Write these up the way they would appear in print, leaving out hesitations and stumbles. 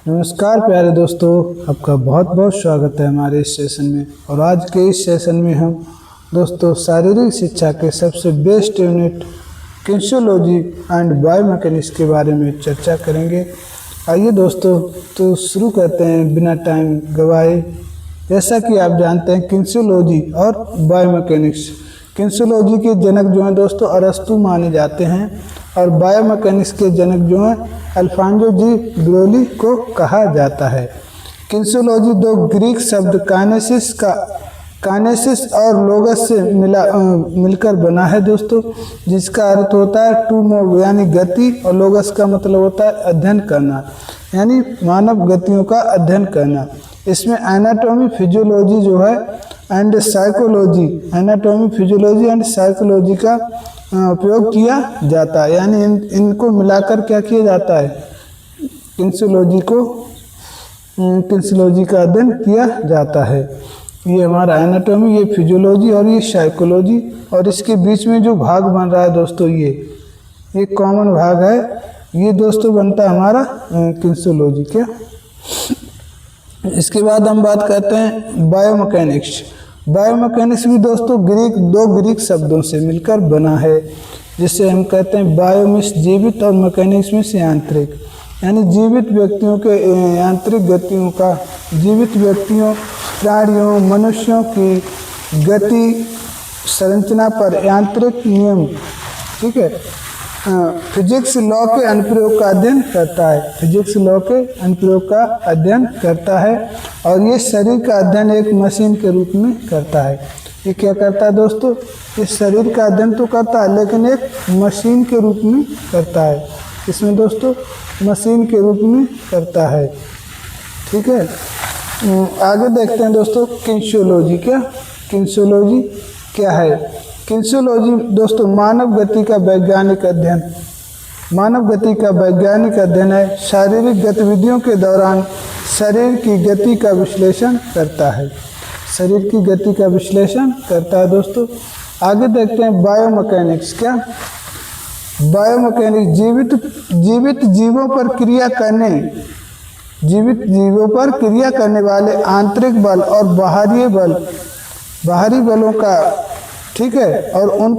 नमस्कार प्यारे दोस्तों, आपका बहुत बहुत स्वागत है हमारे इस सेशन में। और आज के इस सेशन में हम दोस्तों शारीरिक शिक्षा के सबसे best unit kinesiology and biomechanics के बारे में चर्चा करेंगे। आइए दोस्तों, तो शुरू करते हैं बिना टाइम गवाए। जैसा कि आप जानते हैं, किनेसियोलॉजी और बायोमैकेनिक्स, किनेसियोलॉजी के जनक जो हैं दोस्तों अरस्तु माने जाते हैं, और बायोमैकेनिक्स के जनक जो हैं अल्फांजो जी ब्रोली को कहा जाता है। किनेसियोलॉजी दो ग्रीक शब्द काइनेसिस और लोगस से मिलकर बना है दोस्तों, जिसका अर्थ होता है टू मूव यानी गति, और लोगस का मतलब होता है अध्ययन करना, यानी मानव गतियों का अध्ययन करना। इसमें एनाटॉमी फिजियोलॉजी जो है and psychology, anatomy physiology and psychology का उपयोग किया जाता है, यानी इनको मिलाकर क्या किया जाता है, किनेसियोलॉजी का अध्ययन किया जाता है। ये हमारा एनाटॉमी, ये फिजियोलॉजी और ये साइकोलॉजी, और इसके बीच में जो भाग बन रहा है दोस्तों, ये कॉमन भाग है, ये दोस्तों बनता है हमारा किनेसियोलॉजी क्या। इसके बाद हम बात करते हैं बायोमैकेनिक्स। बायोमैकेनिक्स भी दोस्तों दो ग्रीक शब्दों से मिलकर बना है, जिसे हम कहते हैं बायोमिस जीवित और मैकेनिक्स में यांत्रिक, यानी जीवित व्यक्तियों के यांत्रिक गतियों का, जीवित व्यक्तियों, प्राणियों, मनुष्यों की गति संरचना पर यांत्रिक नियम, ठीक है, फिजिक्स लॉ के अनुप्रयोग का अध्ययन करता है, फिजिक्स लॉ के अनुप्रयोग का अध्ययन करता है। और ये शरीर का अध्ययन एक मशीन के रूप में करता है। ये क्या करता है दोस्तों, इस शरीर का अध्ययन तो करता है, लेकिन एक मशीन के रूप में करता है। इसमें दोस्तों मशीन के रूप में करता है, ठीक है। आगे देखते हैं दोस्तों किनेसियोलॉजी किनेसियोलॉजी क्या है। किनेसियोलॉजी दोस्तों मानव गति का वैज्ञानिक अध्ययन, मानव गति का वैज्ञानिक अध्ययन है। शारीरिक गतिविधियों के दौरान शरीर की गति का विश्लेषण करता है, शरीर की गति का विश्लेषण करता है दोस्तों। आगे देखते हैं बायोमैकेनिक्स क्या। बायोमैकेनिक्स जीवित जीवों पर क्रिया करने वाले आंतरिक बल और बाहरी बलों का, ठीक है, और उन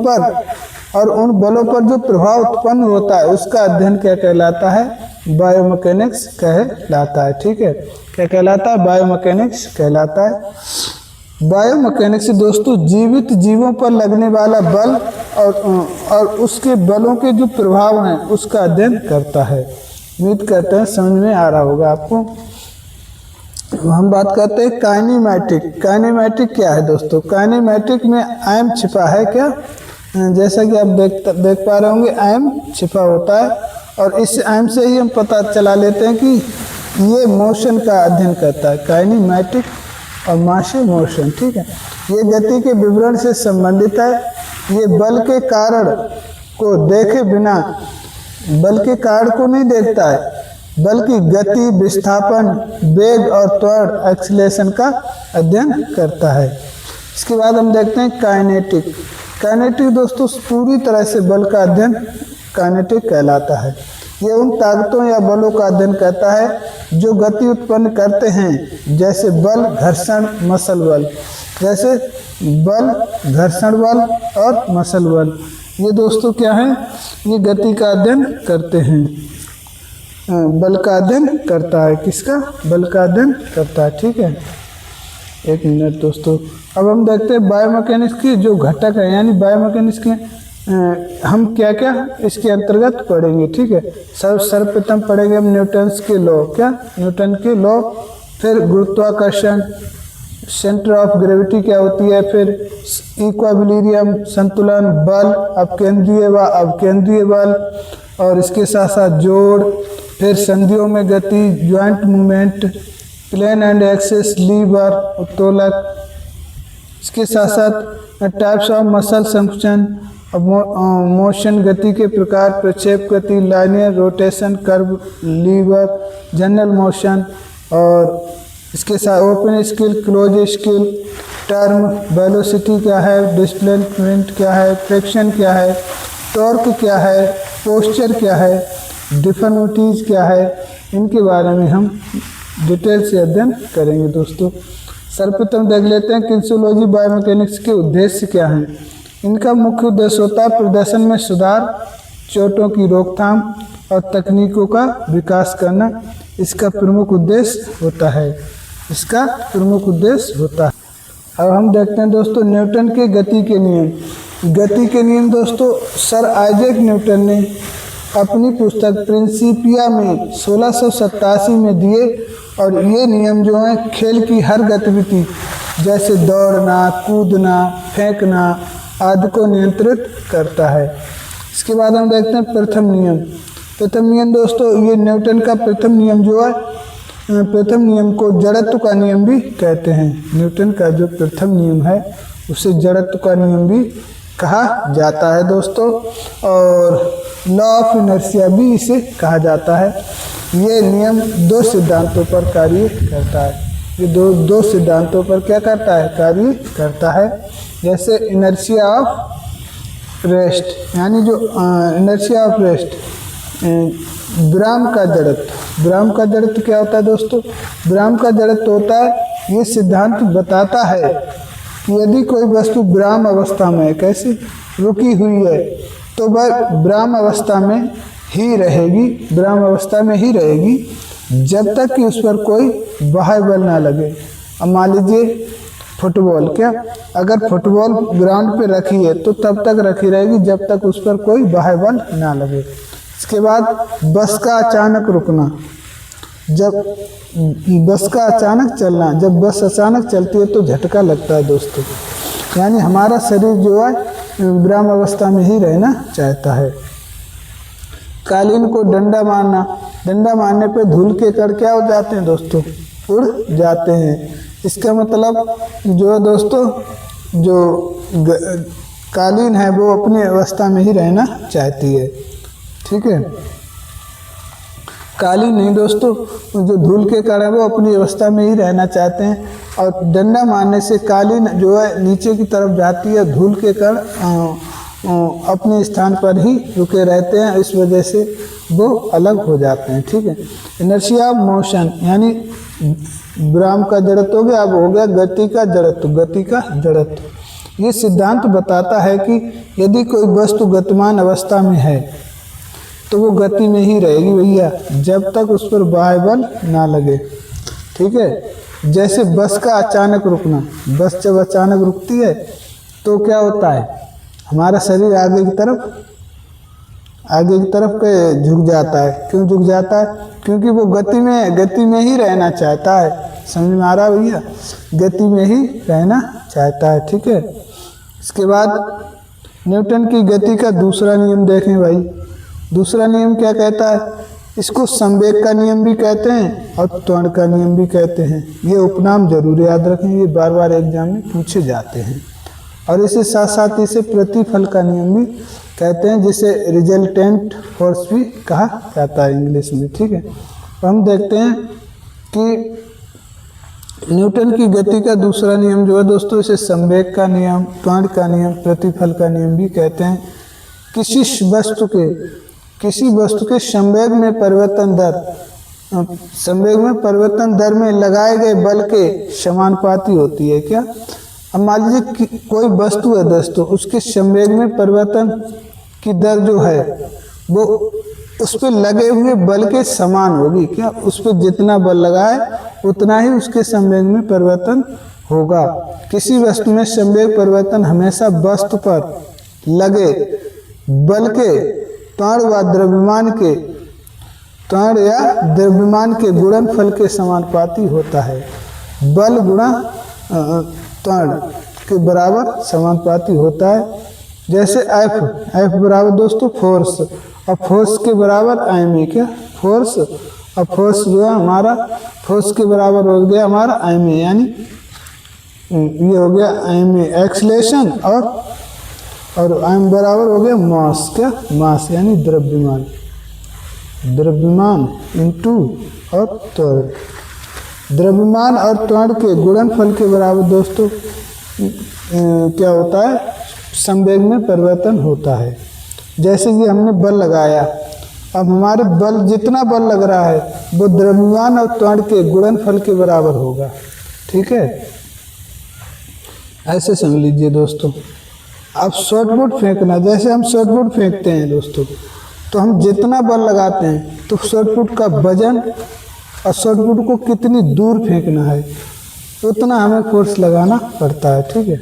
बलों पर जो प्रभाव उत्पन्न होता है उसका अध्ययन क्या कहलाता है, बायोमैकेनिक्स कहलाता है, ठीक है। क्या कहलाता है, बायोमैकेनिक्स कहलाता है। बायोमैकेनिक्स दोस्तों जीवित जीवों पर लगने वाला बल और उसके बलों के जो प्रभाव हैं उसका अध्ययन करता है। उम्मीद करते हैं समझ में आ रहा होगा आपको। हम बात करते हैं काइनेमैटिक। काइनेमैटिक क्या है दोस्तों, काइनेमैटिक में एम छिपा है क्या, जैसा कि आप देख पा रहे होंगे, एम छिपा होता है, और इस एम से ही हम पता चला लेते हैं कि ये मोशन का अध्ययन करता है, काइनेमैटिक और माशी मोशन, ठीक है। ये गति के विवरण से संबंधित है। ये बल के कारण को देखे बिना, बल के कारण को नहीं देखता है, बल्कि गति, विस्थापन, वेग और त्वरण, एक्सीलरेशन का अध्ययन करता है। इसके बाद हम देखते हैं काइनेटिक। काइनेटिक दोस्तों पूरी तरह से बल का अध्ययन काइनेटिक कहलाता है। ये उन ताकतों या बलों का अध्ययन करता है जो गति उत्पन्न करते हैं, जैसे बल, घर्षण, मसल बल, जैसे बल, घर्षण बल और मसल बल। ये दोस्तों क्या है, ये गति का अध्ययन करते हैं, बल का अध्ययन करता है। किसका, बल का अध्ययन करता है, ठीक है। एक मिनट दोस्तों, अब हम देखते हैं बायोमैकेनिक्स की जो घटक है, यानी बायोमैकेनिक्स के हम क्या क्या इसके अंतर्गत पढ़ेंगे, ठीक है। सर्वप्रथम पढ़ेंगे हम न्यूटन्स के लॉ, क्या, न्यूटन के लॉ, फिर गुरुत्वाकर्षण, सेंटर ऑफ ग्रेविटी क्या होती है, फिर इक्विलिब्रियम, संतुलन, बल, अपकेंद्रीय बल, और इसके साथ साथ जोड़, फिर संधियों में गति, joint movement, plane and axes, lever, उत्तोलक, इसके साथ साथ types of muscle function, motion, गति के प्रकार, प्रक्षेप गति, linear rotation, curve, lever, general motion, और इसके साथ open skill, close skill, term, velocity क्या है, डिस्प्लेसमेंट क्या है, फ्रिक्शन क्या है, टॉर्क क्या है, पोस्चर क्या है, डिफॉर्मिटीज क्या है, इनके बारे में हम डिटेल से अध्ययन करेंगे दोस्तों। सर्वप्रथम देख लेते हैं किनेसियोलॉजी बायोमैकेनिक्स के उद्देश्य क्या हैं। इनका मुख्य उद्देश्य होता है प्रदर्शन में सुधार, चोटों की रोकथाम और तकनीकों का विकास करना। इसका प्रमुख उद्देश्य होता है। अब हम देखते हैं दोस्तों न्यूटन के गति के नियम। गति के नियम दोस्तों सर आइजैक न्यूटन ने अपनी पुस्तक प्रिंसिपिया में 1687 में दिए और ये नियम जो हैं खेल की हर गतिविधि जैसे दौड़ना, कूदना, फेंकना आदि को नियंत्रित करता है। इसके बाद हम देखते हैं प्रथम नियम। प्रथम नियम दोस्तों ये न्यूटन का प्रथम नियम जो है, प्रथम नियम को जड़त्व का नियम भी कहते हैं। न्यूटन का जो प्रथम नियम है उसे जड़त्व का नियम भी कहा जाता है दोस्तों, और लॉ ऑफ इनर्शिया भी इसे कहा जाता है। ये नियम दो सिद्धांतों पर कार्य करता है। ये दो सिद्धांतों पर क्या करता है? कार्य करता है। जैसे इनर्शिया ऑफ रेस्ट, यानी जो इनर्शिया ऑफ रेस्ट, विराम का जड़त्व। विराम का जड़त्व क्या होता है दोस्तों? विराम का जड़त्व होता है, ये सिद्धांत बताता है कि यदि कोई वस्तु विराम अवस्था में कैसी रुकी हुई है तो वह विराम अवस्था में ही रहेगी, विराम अवस्था में ही रहेगी जब तक कि उस पर कोई बाह्य बल ना लगे। अब मान लीजिए फुटबॉल, क्या अगर फुटबॉल ग्राउंड पे रखी है तो तब तक रखी रहेगी जब तक उस पर कोई बाह्य बल ना लगे। इसके बाद बस का अचानक रुकना, जब बस का अचानक चलना, जब बस अचानक चलती है तो झटका लगता है दोस्तों, यानी हमारा शरीर जो है विराम अवस्था में ही रहना चाहता है। कालीन को डंडा मारना, डंडा मारने पे धूल के कण क्या हो जाते हैं दोस्तों? उड़ जाते हैं। इसका मतलब जो है दोस्तों जो कालीन है वो अपनी अवस्था में ही रहना चाहती है, ठीक है। कालीन नहीं दोस्तों, जो धूल के कण है वो अपनी अवस्था में ही रहना चाहते हैं, और डंडा मारने से कालीन जो है नीचे की तरफ जाती है, धूल के कण अपने स्थान पर ही रुके रहते हैं, इस वजह से वो अलग हो जाते हैं, ठीक है। इनर्शिया ऑफ मोशन, यानी विराम का जड़त्व हो गया, अब हो गया गति का जड़त्व। गति का जड़त्व ये सिद्धांत बताता है कि यदि कोई वस्तु गतिमान अवस्था में है तो वो गति में ही रहेगी भैया जब तक उस पर बाह्य बल ना लगे, ठीक है। जैसे बस का अचानक रुकना, बस जब अचानक रुकती है तो क्या होता है? हमारा शरीर आगे की तरफ पे झुक जाता है। क्यों झुक जाता है? क्योंकि वो गति में ही रहना चाहता है। समझ में आ रहा भैया? गति में ही रहना चाहता है, ठीक है। इसके बाद न्यूटन की गति का दूसरा नियम देखें भाई। दूसरा नियम क्या कहता है? इसको संवेग का नियम भी कहते हैं और त्वरण का नियम भी कहते हैं। ये उपनाम जरूर याद रखें, ये बार बार एग्जाम में पूछे जाते हैं। और इसे साथ साथ इसे प्रतिफल का नियम भी कहते हैं, जिसे रिजल्टेंट फोर्स भी कहा जाता है इंग्लिश में, ठीक है। तो हम देखते हैं कि न्यूटन की गति का दूसरा नियम जो है दोस्तों, इसे संवेग का नियम, त्वरण का नियम, प्रतिफल का नियम भी कहते हैं। किसी वस्तु के संवेग में परिवर्तन दर में लगाए गए बल के समानुपाती होती है। क्या? अब मान लीजिए कि कोई वस्तु है दोस्तों, उसके संवेग में परिवर्तन की दर जो है वो उस पर लगे हुए बल के समान होगी। क्या? उस पर जितना बल लगाए उतना ही उसके संवेग में परिवर्तन होगा। किसी वस्तु में संवेग परिवर्तन हमेशा वस्तु पर लगे बल के त्वरण या द्रव्यमान के गुणनफल के समानुपाती होता है। बल गुणा त्वरण के बराबर समानुपाती होता है। जैसे F बराबर दोस्तों फोर्स, और फोर्स के बराबर IMA। क्या? फोर्स, और फोर्स जो है हमारा फोर्स के बराबर हो गया हमारा IMA, यानी ये हो गया IMA एक्सलेशन, और IM बराबर हो गया मास। क्या? मास यानी द्रव्यमान इनटू और त्वरण। द्रव्यमान और त्वरण के गुणनफल के बराबर दोस्तों क्या होता है? संवेग में परिवर्तन होता है। जैसे कि हमने बल लगाया अब हमारे बल, जितना बल लग रहा है वो द्रव्यमान और त्वरण के गुणनफल के बराबर होगा। ठीक है, ऐसे समझ लीजिए दोस्तों। अब शॉटपुट फेंकना, जैसे हम शॉटपुट फेंकते हैं दोस्तों, तो हम जितना बल लगाते हैं तो शॉटपुट का वजन और शॉटपुट को कितनी दूर फेंकना है उतना हमें फोर्स लगाना पड़ता है। ठीक है,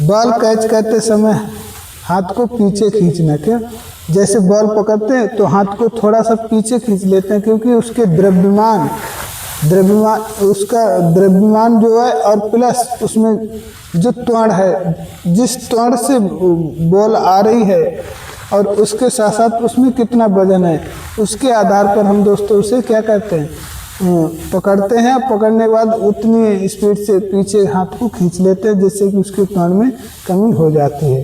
बॉल कैच करते समय हाथ को पीछे खींचना, क्या जैसे बॉल पकड़ते हैं तो हाथ को थोड़ा सा पीछे खींच लेते हैं, क्योंकि उसके द्रव्यमान उसका द्रव्यमान जो है और प्लस उसमें जो त्वरण है, जिस त्वरण से बॉल आ रही है और उसके साथ साथ उसमें कितना वजन है, उसके आधार पर हम दोस्तों उसे क्या करते हैं, पकड़ते हैं। पकड़ने के बाद उतनी स्पीड से पीछे हाथ को खींच लेते हैं जिससे कि उसके त्वरण में कमी हो जाती है।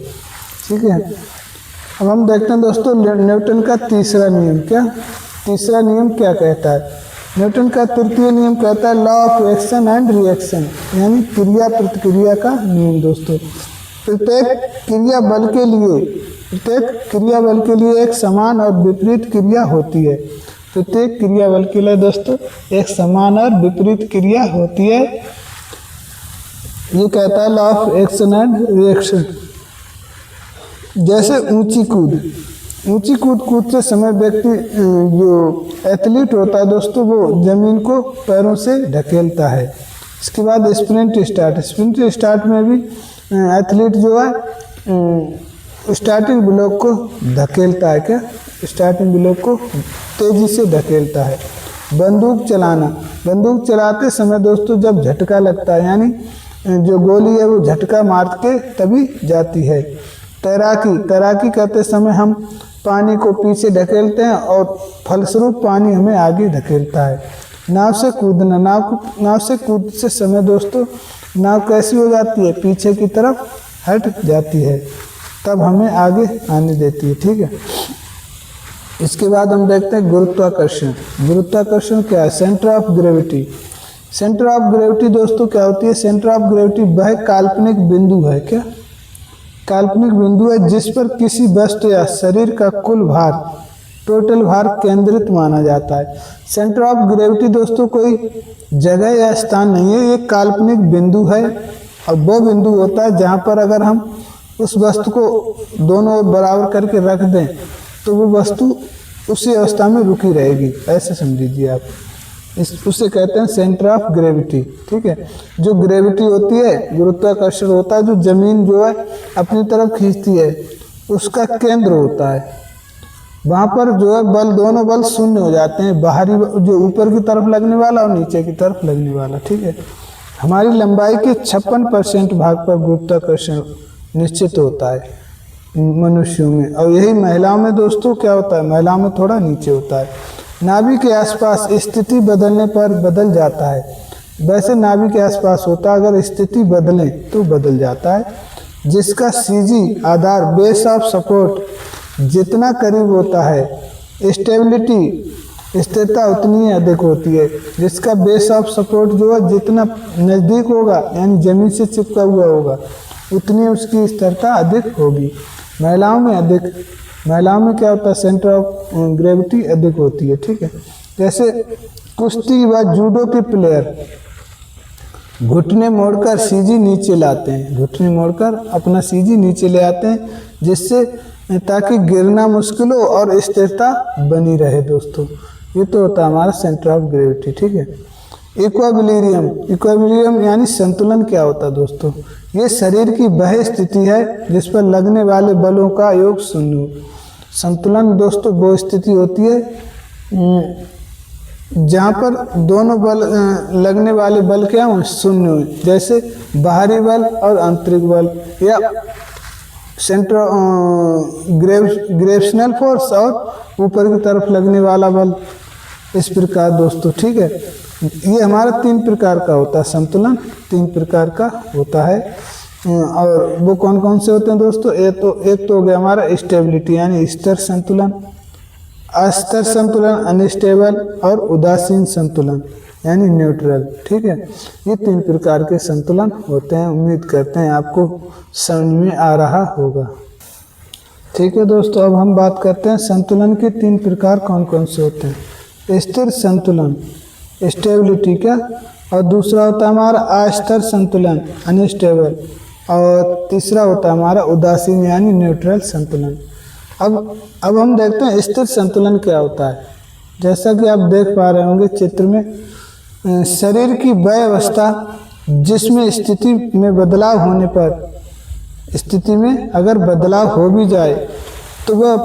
ठीक है, अब हम देखते हैं दोस्तों न्यूटन का तीसरा नियम। क्या तीसरा नियम क्या कहता है? न्यूटन का तृतीय नियम कहता है law of action and reaction, यानी क्रिया प्रतिक्रिया का नियम। दोस्तों प्रत्येक क्रिया बल के लिए एक समान और विपरीत क्रिया होती है। प्रत्येक क्रिया बल के लिए दोस्तों एक समान और विपरीत क्रिया होती है। ये कहता है law of action and reaction. जैसे ऊंची कूद कूदते समय व्यक्ति जो एथलीट होता है दोस्तों वो जमीन को पैरों से ढकेलता है। इसके बाद स्प्रिंट स्टार्ट में भी एथलीट जो है स्टार्टिंग ब्लॉक को धकेलता है। क्या स्टार्टिंग ब्लॉक को तेजी से धकेलता है। बंदूक चलाते समय दोस्तों जब झटका लगता है, यानी जो गोली है वो झटका मार के तभी जाती है। तैराकी करते समय हम पानी को पीछे ढकेलते हैं और फलस्वरूप पानी हमें आगे धकेलता है। नाव से कूदते समय दोस्तों नाव कैसी हो जाती है, पीछे की तरफ हट जाती है, तब हमें आगे आने देती है। ठीक है, इसके बाद हम देखते हैं गुरुत्वाकर्षण क्या है? सेंटर ऑफ ग्रेविटी दोस्तों क्या होती है? सेंटर ऑफ ग्रेविटी वह काल्पनिक बिंदु है। क्या काल्पनिक बिंदु है जिस पर किसी वस्तु या शरीर का कुल भार, टोटल भार केंद्रित माना जाता है। सेंटर ऑफ ग्रेविटी दोस्तों कोई जगह या स्थान नहीं है, ये काल्पनिक बिंदु है और वो बिंदु होता है जहाँ पर अगर हम उस वस्तु को दोनों ओर बराबर करके रख दें तो वो वस्तु उसी अवस्था में रुकी रहेगी। ऐसे समझ लीजिए आप, उसे कहते हैं सेंटर ऑफ ग्रेविटी। ठीक है, जो ग्रेविटी होती है, गुरुत्वाकर्षण होता है जो जमीन जो है अपनी तरफ खींचती है, उसका केंद्र होता है। वहाँ पर जो है दोनों बल शून्य हो जाते हैं, बाहरी जो ऊपर की तरफ लगने वाला और नीचे की तरफ लगने वाला। ठीक है, हमारी लंबाई के 56% भाग पर गुरुत्वाकर्षण निश्चित होता है मनुष्यों में, और यही महिलाओं में दोस्तों क्या होता है, महिलाओं में थोड़ा नीचे होता है। नाभि के आसपास स्थिति बदलने पर बदल जाता है। वैसे नाभि के आसपास होता है, अगर स्थिति बदले तो बदल जाता है। जिसका CG Aadhaar base of support जितना करीब होता है, स्थिरता उतनी अधिक होती है। जिसका बेस ऑफ सपोर्ट जो है जितना नज़दीक होगा, यानी जमीन से चिपका हुआ होगा, उतनी उसकी स्थिरता अधिक होगी। महिलाओं में क्या होता है, सेंटर ऑफ ग्रेविटी अधिक होती है। ठीक है, जैसे कुश्ती व जूडो के प्लेयर घुटने मोड़कर सीजी नीचे लाते हैं, घुटने मोड़कर अपना सीजी नीचे ले आते हैं, जिससे ताकि गिरना मुश्किल हो और स्थिरता बनी रहे। दोस्तों ये तो होता है हमारा सेंटर ऑफ ग्रेविटी। ठीक है, इक्विलिब्रियम यानी संतुलन क्या होता है दोस्तों? ये शरीर की वह स्थिति है जिस पर लगने वाले बलों का योग शून्य हो। संतुलन दोस्तों वो स्थिति होती है जहाँ पर दोनों बल लगने वाले बल क्या हो, शून्य हो। जैसे बाहरी बल और आंतरिक बल, या सेंटर ग्रेविटेशनल फोर्स और ऊपर की तरफ लगने वाला बल, इस प्रकार दोस्तों। ठीक है, ये हमारा 3 प्रकार का होता है संतुलन, 3 प्रकार का होता है। और वो कौन कौन से होते हैं दोस्तों? एक तो हो गया हमारा स्टेबिलिटी यानी स्थिर संतुलन, अस्थिर संतुलन अनस्टेबल, और उदासीन संतुलन यानी न्यूट्रल। ठीक है, ये 3 प्रकार के संतुलन होते हैं। उम्मीद करते हैं आपको समझ में आ रहा होगा। ठीक है दोस्तों, अब हम बात करते हैं संतुलन के 3 प्रकार कौन कौन से होते हैं। स्थिर संतुलन, स्टेबिलिटी क्या, और दूसरा होता है हमारा अस्थिर संतुलन, अनस्टेबल, और तीसरा होता है हमारा उदासीन यानी न्यूट्रल संतुलन। अब हम देखते हैं स्थिर संतुलन क्या होता है। जैसा कि आप देख पा रहे होंगे चित्र में, शरीर की वह अवस्था जिसमें स्थिति में बदलाव होने पर, स्थिति में अगर बदलाव हो भी जाए तो वह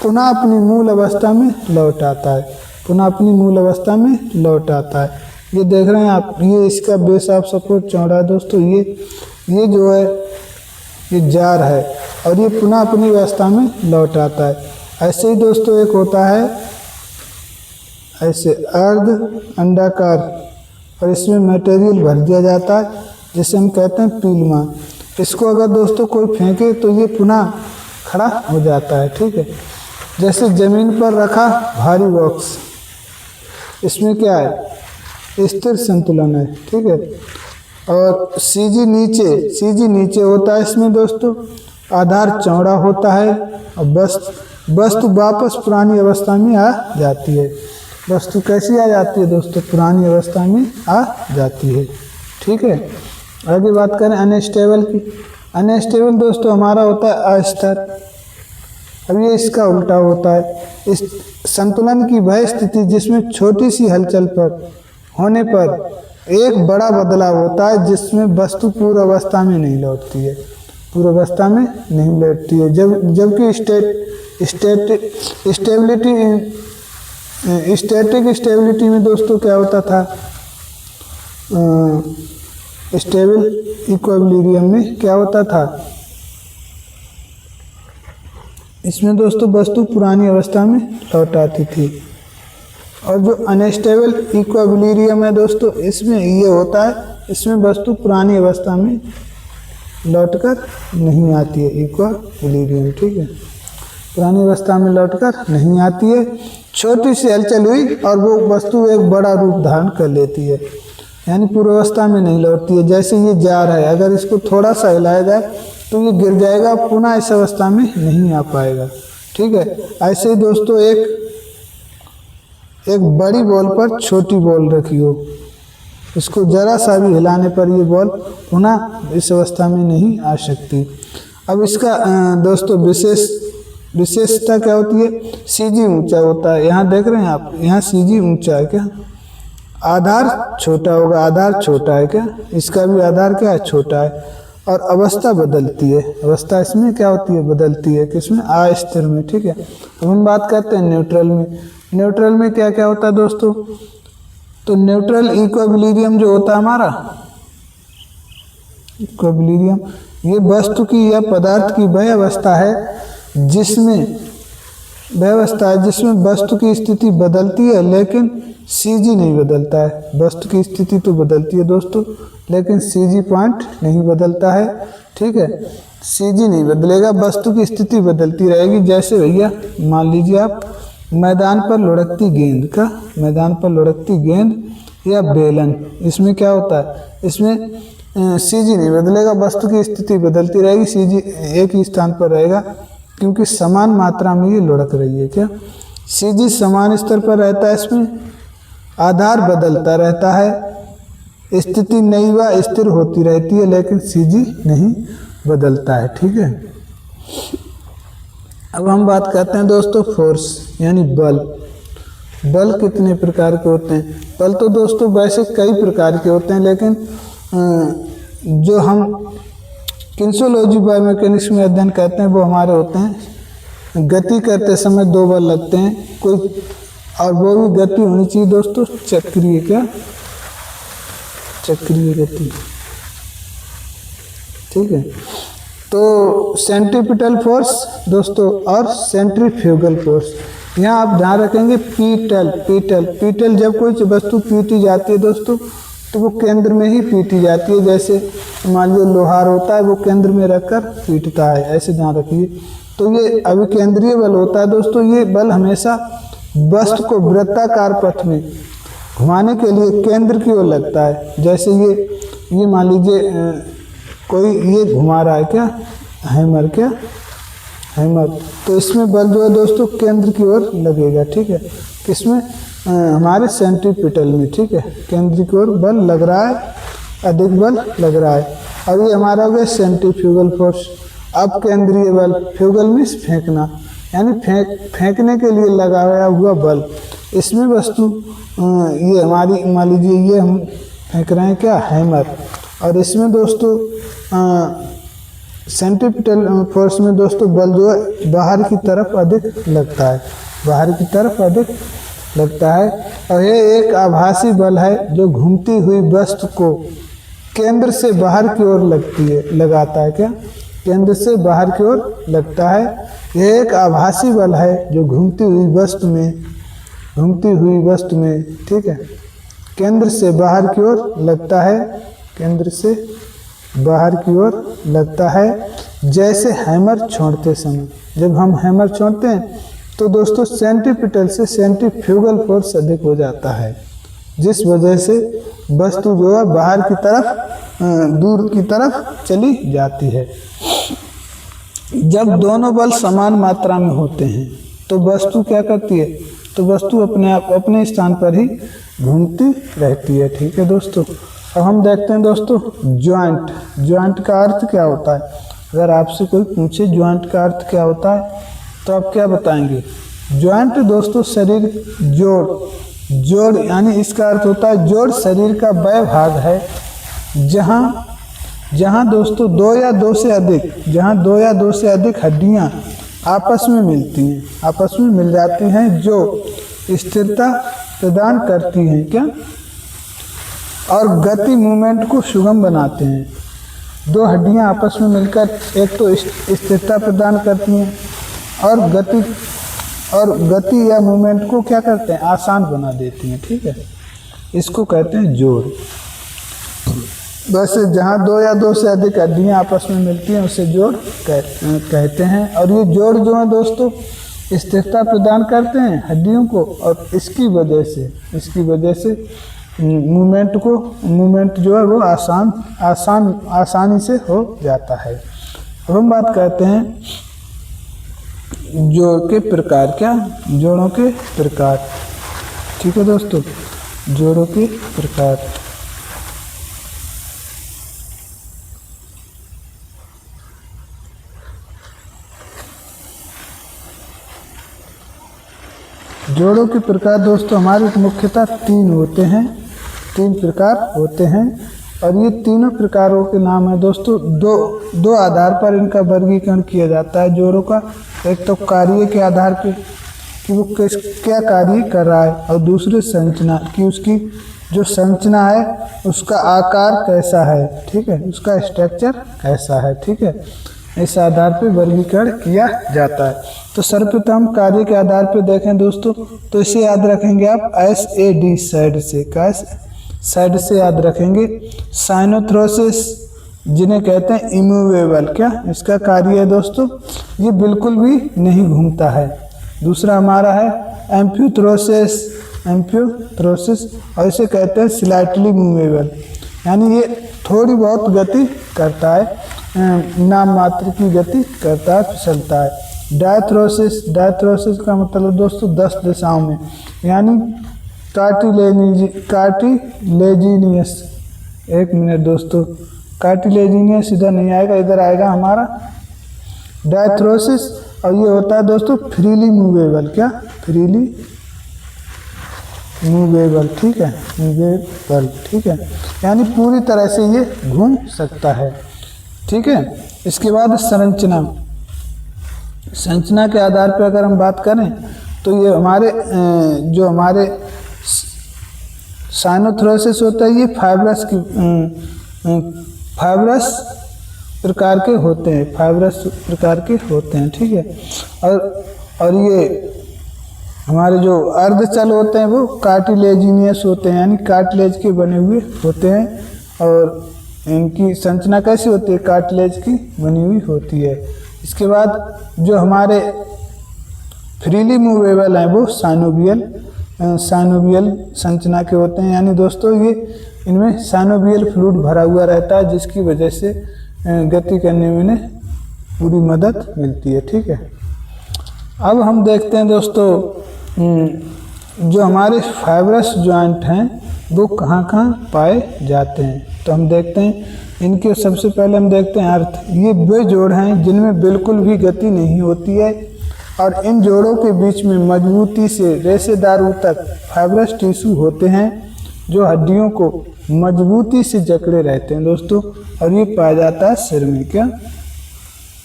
पुनः अपनी मूल अवस्था में लौट आता है, पुनः अपनी मूल अवस्था में लौट आता है। ये देख रहे हैं आप, ये इसका बेस ऑफ सपोर्ट चौड़ा है दोस्तों, ये जो है ये जार है और ये पुनः अपनी अवस्था में लौट आता है। ऐसे ही दोस्तों एक होता है ऐसे अर्ध अंडाकार और इसमें मटेरियल भर दिया जाता है जिसे हम कहते हैं पीलमा। इसको अगर दोस्तों कोई फेंके तो ये पुनः खड़ा हो जाता है। ठीक है, जैसे जमीन पर रखा भारी बॉक्स, इसमें क्या है, स्थिर संतुलन है। ठीक है, और सीजी नीचे होता है इसमें दोस्तों, आधार चौड़ा होता है और वस्तु वापस पुरानी अवस्था में आ जाती है। वस्तु कैसी आ जाती है दोस्तों, पुरानी अवस्था में आ जाती है। ठीक है, आगे बात करें अनस्टेबल की। अनस्टेबल दोस्तों हमारा होता है अस्थिर। अब ये इसका उल्टा होता है। इस संतुलन की वह स्थिति जिसमें छोटी सी हलचल पर होने पर एक बड़ा बदलाव होता है जिसमें वस्तु पूर्व अवस्था में नहीं लौटती है, पूर्व अवस्था में नहीं लौटती है। जबकि स्टैटिक स्टेबिलिटी में दोस्तों क्या होता था, स्टेबल इक्विलिब्रियम में क्या होता था, इसमें दोस्तों वस्तु पुरानी अवस्था में लौट आती थी। और जो अनस्टेबल इक्विलिब्रियम है दोस्तों, इसमें ये होता है, इसमें वस्तु पुरानी अवस्था में लौटकर नहीं आती है, इक्विलिब्रियम। ठीक है, पुरानी अवस्था में लौटकर नहीं आती है। छोटी सी हलचल हुई और वो वस्तु एक बड़ा रूप धारण कर लेती है, यानी पूर्वावस्था में नहीं लौटती है। जैसे ये जार है, अगर इसको थोड़ा सा हिलाया जाए तो ये गिर जाएगा, पुनः इस अवस्था में नहीं आ पाएगा। ठीक है, ऐसे ही दोस्तों एक बड़ी बॉल पर छोटी बॉल रखी हो, इसको जरा सा भी हिलाने पर ये बॉल पुनः इस अवस्था में नहीं आ सकती। अब इसका दोस्तों विशेषता क्या होती है, सीजी ऊंचा होता है। यहाँ देख रहे हैं आप, यहाँ सीजी ऊंचा है क्या, आधार छोटा होगा, आधार छोटा है क्या, इसका भी आधार क्या है, छोटा है। और अवस्था बदलती है, अवस्था इसमें क्या होती है, बदलती है, किसमें, अस्थिर में। ठीक है, अब हम बात करते हैं न्यूट्रल में। न्यूट्रल में क्या क्या होता है दोस्तों, तो न्यूट्रल इक्विलिब्रियम जो होता है हमारा, इक्विलिब्रियम ये वस्तु की या पदार्थ की वह अवस्था है जिसमें वस्तु की स्थिति बदलती है लेकिन सीजी नहीं बदलता है। वस्तु की स्थिति तो बदलती है दोस्तों, लेकिन सीजी पॉइंट नहीं बदलता है। ठीक है, सीजी नहीं बदलेगा, वस्तु की स्थिति बदलती रहेगी। जैसे भैया मान लीजिए आप मैदान पर लुढ़कती गेंद का, मैदान पर लुढ़कती गेंद या बेलन, इसमें क्या होता है, इसमें सीजी नहीं बदलेगा, वस्तु की स्थिति बदलती रहेगी, सीजी एक ही स्थान पर रहेगा क्योंकि समान मात्रा में ये लुढ़क रही है। क्या, सीजी समान स्तर पर रहता है, इसमें आधार बदलता रहता है, स्थिति नई व स्थिर होती रहती है, लेकिन सीजी नहीं बदलता है। ठीक है, अब हम बात करते हैं दोस्तों फोर्स यानी बल। बल कितने प्रकार के होते हैं, बल तो दोस्तों वैसे कई प्रकार के होते हैं, लेकिन जो हम किनेसियोलॉजी बायोमैकेनिक्स में अध्ययन करते हैं वो हमारे होते हैं, गति करते समय 2 बल लगते हैं कोई, और वो भी गति होनी चाहिए दोस्तों चक्रीय, क्या, चक्रीय गति। ठीक है, तो सेंट्रीपिटल फोर्स दोस्तों और सेंट्रीफ्यूगल फोर्स। यहाँ आप ध्यान रखेंगे पीटल जब कोई वस्तु पीटी जाती है दोस्तों तो वो केंद्र में ही पीटी जाती है। जैसे मान लो लोहार होता है, वो केंद्र में रखकर पीटता है, ऐसे ध्यान रखिए। तो ये अभिकेंद्रीय बल होता है दोस्तों, ये बल हमेशा वस्तु को वृत्ताकार पथ में घुमाने के लिए केंद्र की ओर लगता है। जैसे ये मान लीजिए कोई ये घुमा रहा है क्या, हैमर, क्या हैमर। तो इसमें बल जो है दोस्तों केंद्र की ओर लगेगा, ठीक है, किसमें, हमारे सेंट्रीपिटल में, ठीक है, केंद्र की ओर बल लग रहा है, अधिक बल लग रहा है। अब ये हमारा हो गया सेंट्रीफ्यूगल फोर्स। अब केंद्रीय बल, फ्यूगल मीन्स फेंकना, यानी फेंकने के लिए लगाया हुआ बल। इसमें वस्तु ये हमारी, मान लीजिए ये हम फेंक रहे हैं क्या, हैमर, और इसमें दोस्तों सेंट्रीपिटल फोर्स में दोस्तों बल जो है बाहर की तरफ अधिक लगता है, बाहर की तरफ अधिक लगता है। और ये एक आभासी बल है जो घूमती हुई वस्तु को केंद्र से बाहर की ओर लगती है, लगाता है क्या, केंद्र से बाहर की ओर लगता है। यह एक आभासी बल है जो घूमती हुई वस्तु में, ठीक है, केंद्र से बाहर की ओर लगता है, केंद्र से बाहर की ओर लगता है। जैसे हैमर छोड़ते समय, जब हम हैमर छोड़ते हैं तो दोस्तों सेंट्रीपिटल से सेंट्रीफ्यूगल फोर्स अधिक हो जाता है, जिस वजह से वस्तु जो है बाहर की तरफ, दूर की तरफ चली जाती है। जब दोनों बल समान मात्रा में होते हैं तो वस्तु क्या करती है, तो वस्तु अपने आप अपने स्थान पर ही घूमती रहती है, ठीक है दोस्तों। अब हम देखते हैं दोस्तों ज्वाइंट। ज्वाइंट का अर्थ क्या होता है, अगर आपसे कोई पूछे ज्वाइंट का अर्थ क्या होता है तो आप क्या बताएंगे। ज्वाइंट दोस्तों शरीर, जोड़ यानी इसका अर्थ होता है जोड़ शरीर का वह भाग है जहाँ दोस्तों दो या दो से अधिक हड्डियाँ आपस में मिलती हैं, आपस में मिल जाती हैं, जो स्थिरता प्रदान करती हैं क्या, और गति मूवमेंट को सुगम बनाते हैं। दो हड्डियां आपस में मिलकर एक तो स्थिरता प्रदान करती हैं और गति या मूवमेंट को क्या करते हैं, आसान बना देती हैं, ठीक है, इसको कहते हैं जोड़। वैसे जहाँ दो या दो से अधिक हड्डियां आपस में मिलती हैं उसे जोड़ कहते हैं। और ये जोड़ जो है दोस्तों स्थिरता प्रदान करते हैं हड्डियों को, और इसकी वजह से मूवमेंट जो है वो आसानी से हो जाता है। अब हम बात करते हैं जोड़ के प्रकार, क्या, जोड़ों के प्रकार, ठीक है दोस्तों, जोड़ों के प्रकार। जोड़ों के प्रकार दोस्तों हमारे मुख्यतः तीन प्रकार होते हैं, और ये तीनों प्रकारों के नाम है दोस्तों, दो आधार पर इनका वर्गीकरण किया जाता है जोड़ों का। एक तो कार्य के आधार पे कि वो क्या कार्य कर रहा है, और दूसरे संरचना कि उसकी जो संरचना है उसका आकार कैसा है, ठीक है, उसका स्ट्रक्चर कैसा है, ठीक है, इस आधार पे वर्गीकरण किया जाता है। तो सर्वप्रथम कार्य के आधार पे देखें दोस्तों तो इसे याद रखेंगे आप SAD, साइड से, क्या साइड से याद रखेंगे। साइनोथ्रोसिस जिन्हें कहते हैं इमूवेबल, क्या इसका कार्य है दोस्तों, ये बिल्कुल भी नहीं घूमता है। दूसरा हमारा है एम्फ्यूथ्रोसिस, और इसे कहते हैं स्लाइटली मूवेबल, यानी ये थोड़ी बहुत गति करता है, नाम मात्र की गति करता है, फिसलता है। डायथ्रोसिस का मतलब दोस्तों 10 दिशाओं में, यानी कार्टिलेजिनियस, एक मिनट दोस्तों, कार्टिलेजिनियस इधर नहीं आएगा, इधर आएगा हमारा डायथ्रोसिस, और ये होता है दोस्तों फ्रीली मूवेबल, क्या, फ्रीली मूवेबल, ठीक है, मूवेबल, ठीक है, यानी पूरी तरह से ये घूम सकता है, ठीक है। इसके बाद संरचना के आधार पर अगर हम बात करें तो ये हमारे जो हमारे साइनोथ्रोसिस होता है, ये फाइब्रस प्रकार के होते हैं, ठीक है। और ये हमारे जो अर्धचल होते हैं वो कार्टिलेजिनियस होते हैं, यानी कार्टिलेज के बने हुए होते हैं, और इनकी संरचना कैसी होती है, कार्टिलेज की बनी हुई होती है। इसके बाद जो हमारे फ्रीली मूवेबल हैं वो साइनोवियल संरचना के होते हैं, यानी दोस्तों ये इनमें साइनोवियल फ्लूइड भरा हुआ रहता है, जिसकी वजह से गति करने में पूरी मदद मिलती है। ठीक है, अब हम देखते हैं दोस्तों जो हमारे फाइब्रस जॉइंट हैं वो कहाँ कहाँ पाए जाते हैं। तो हम देखते हैं इनके, सबसे पहले हम देखते हैं अर्थ। ये वे जोड़ हैं जिनमें बिल्कुल भी गति नहीं होती है और इन जोड़ों के बीच में मजबूती से रेशेदार ऊतक फाइब्रस टिश्यू होते हैं जो हड्डियों को मजबूती से जकड़े रहते हैं दोस्तों। और ये पाया जाता है सिर में। क्या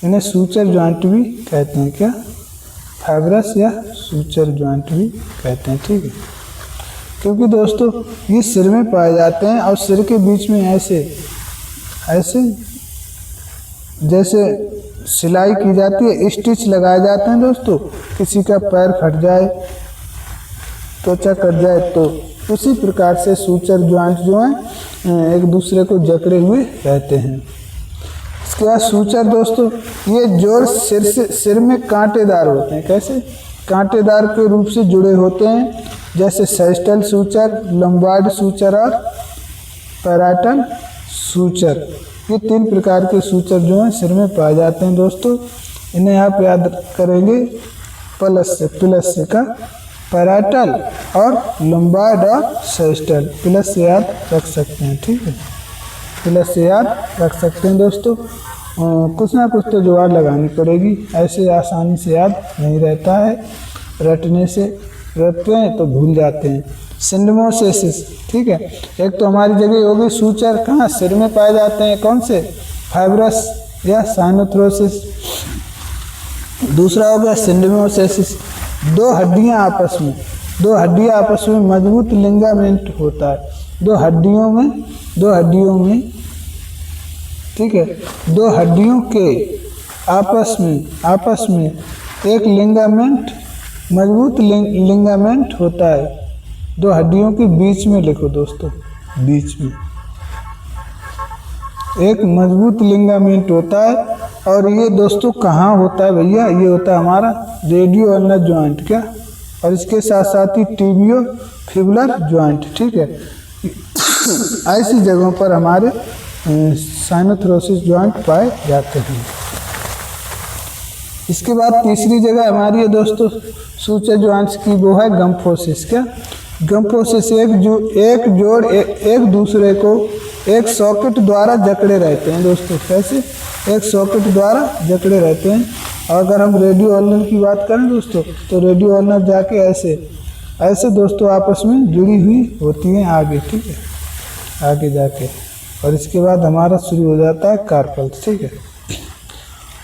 इन्हें सूचर जॉइंट भी कहते हैं, क्या फाइब्रस या सूचर जॉइंट भी कहते हैं। ठीक है, क्योंकि दोस्तों ये सिर में पाए जाते हैं और सिर के बीच में ऐसे ऐसे जैसे सिलाई की जाती है, स्टिच लगाए जाते हैं दोस्तों। किसी का पैर फट जाए, त्वचा कट जाए तो उसी प्रकार से सूचर जॉइंट जो हैं एक दूसरे को जकड़े हुए रहते हैं। इसके बाद सूचर दोस्तों, ये जोड़ सिर में कांटेदार होते हैं। कैसे? कांटेदार के रूप से जुड़े होते हैं, जैसे सैस्टल सूचर, लंबार्ड सूचर और पैराइटल सूचर। ये 3 प्रकार के सूचर जो हैं सिर में पाए जाते हैं दोस्तों। इन्हें आप याद करेंगे प्लस से का पैराइटल और लंबार्ड और सैस्टल प्लस से याद रख सकते हैं। ठीक है, प्लस से याद रख सकते हैं दोस्तों। कुछ ना कुछ तो जुगाड़ लगानी पड़ेगी, ऐसे आसानी से याद नहीं रहता है। रटते हैं तो भूल जाते हैं। सिंडमोसिस, ठीक है, एक तो हमारी जगह होगी सूचर कहाँ सिर में पाए जाते हैं, कौन से? फाइब्रस या साइनोथ्रोसिस। दूसरा हो गया सिंडमोसिस, दो हड्डियां आपस में मजबूत लिगामेंट होता है। दो हड्डियों में ठीक है, दो हड्डियों के आपस में एक लिगामेंट, मजबूत लिगामेंट होता है। दो हड्डियों के बीच में लिखो दोस्तों, बीच में एक मजबूत लिगामेंट होता है। और ये दोस्तों कहाँ होता है भैया? ये होता है हमारा रेडियो अल्नर जॉइंट, क्या, और इसके साथ साथ ही टिबियो फिबुलर जॉइंट। ठीक है, ऐसी जगहों पर हमारे साइनोथ्रोसिस जॉइंट पाए जाते हैं। इसके बाद तीसरी जगह हमारी है दोस्तों सूचर जॉइंट्स की, वो है गम्फोसिस। क्या? गम्फोसिस एक जोड़ एक दूसरे को एक सॉकेट द्वारा जकड़े रहते हैं दोस्तों। कैसे? एक सॉकेट द्वारा जकड़े रहते हैं। और अगर हम रेडियो अल्नर की बात करें दोस्तों, तो रेडियो अल्नर जाके ऐसे दोस्तों आपस में जुड़ी हुई होती हैं आगे। ठीक है, आगे जाके, और इसके बाद हमारा शुरू हो जाता है कार्पल्स। ठीक है,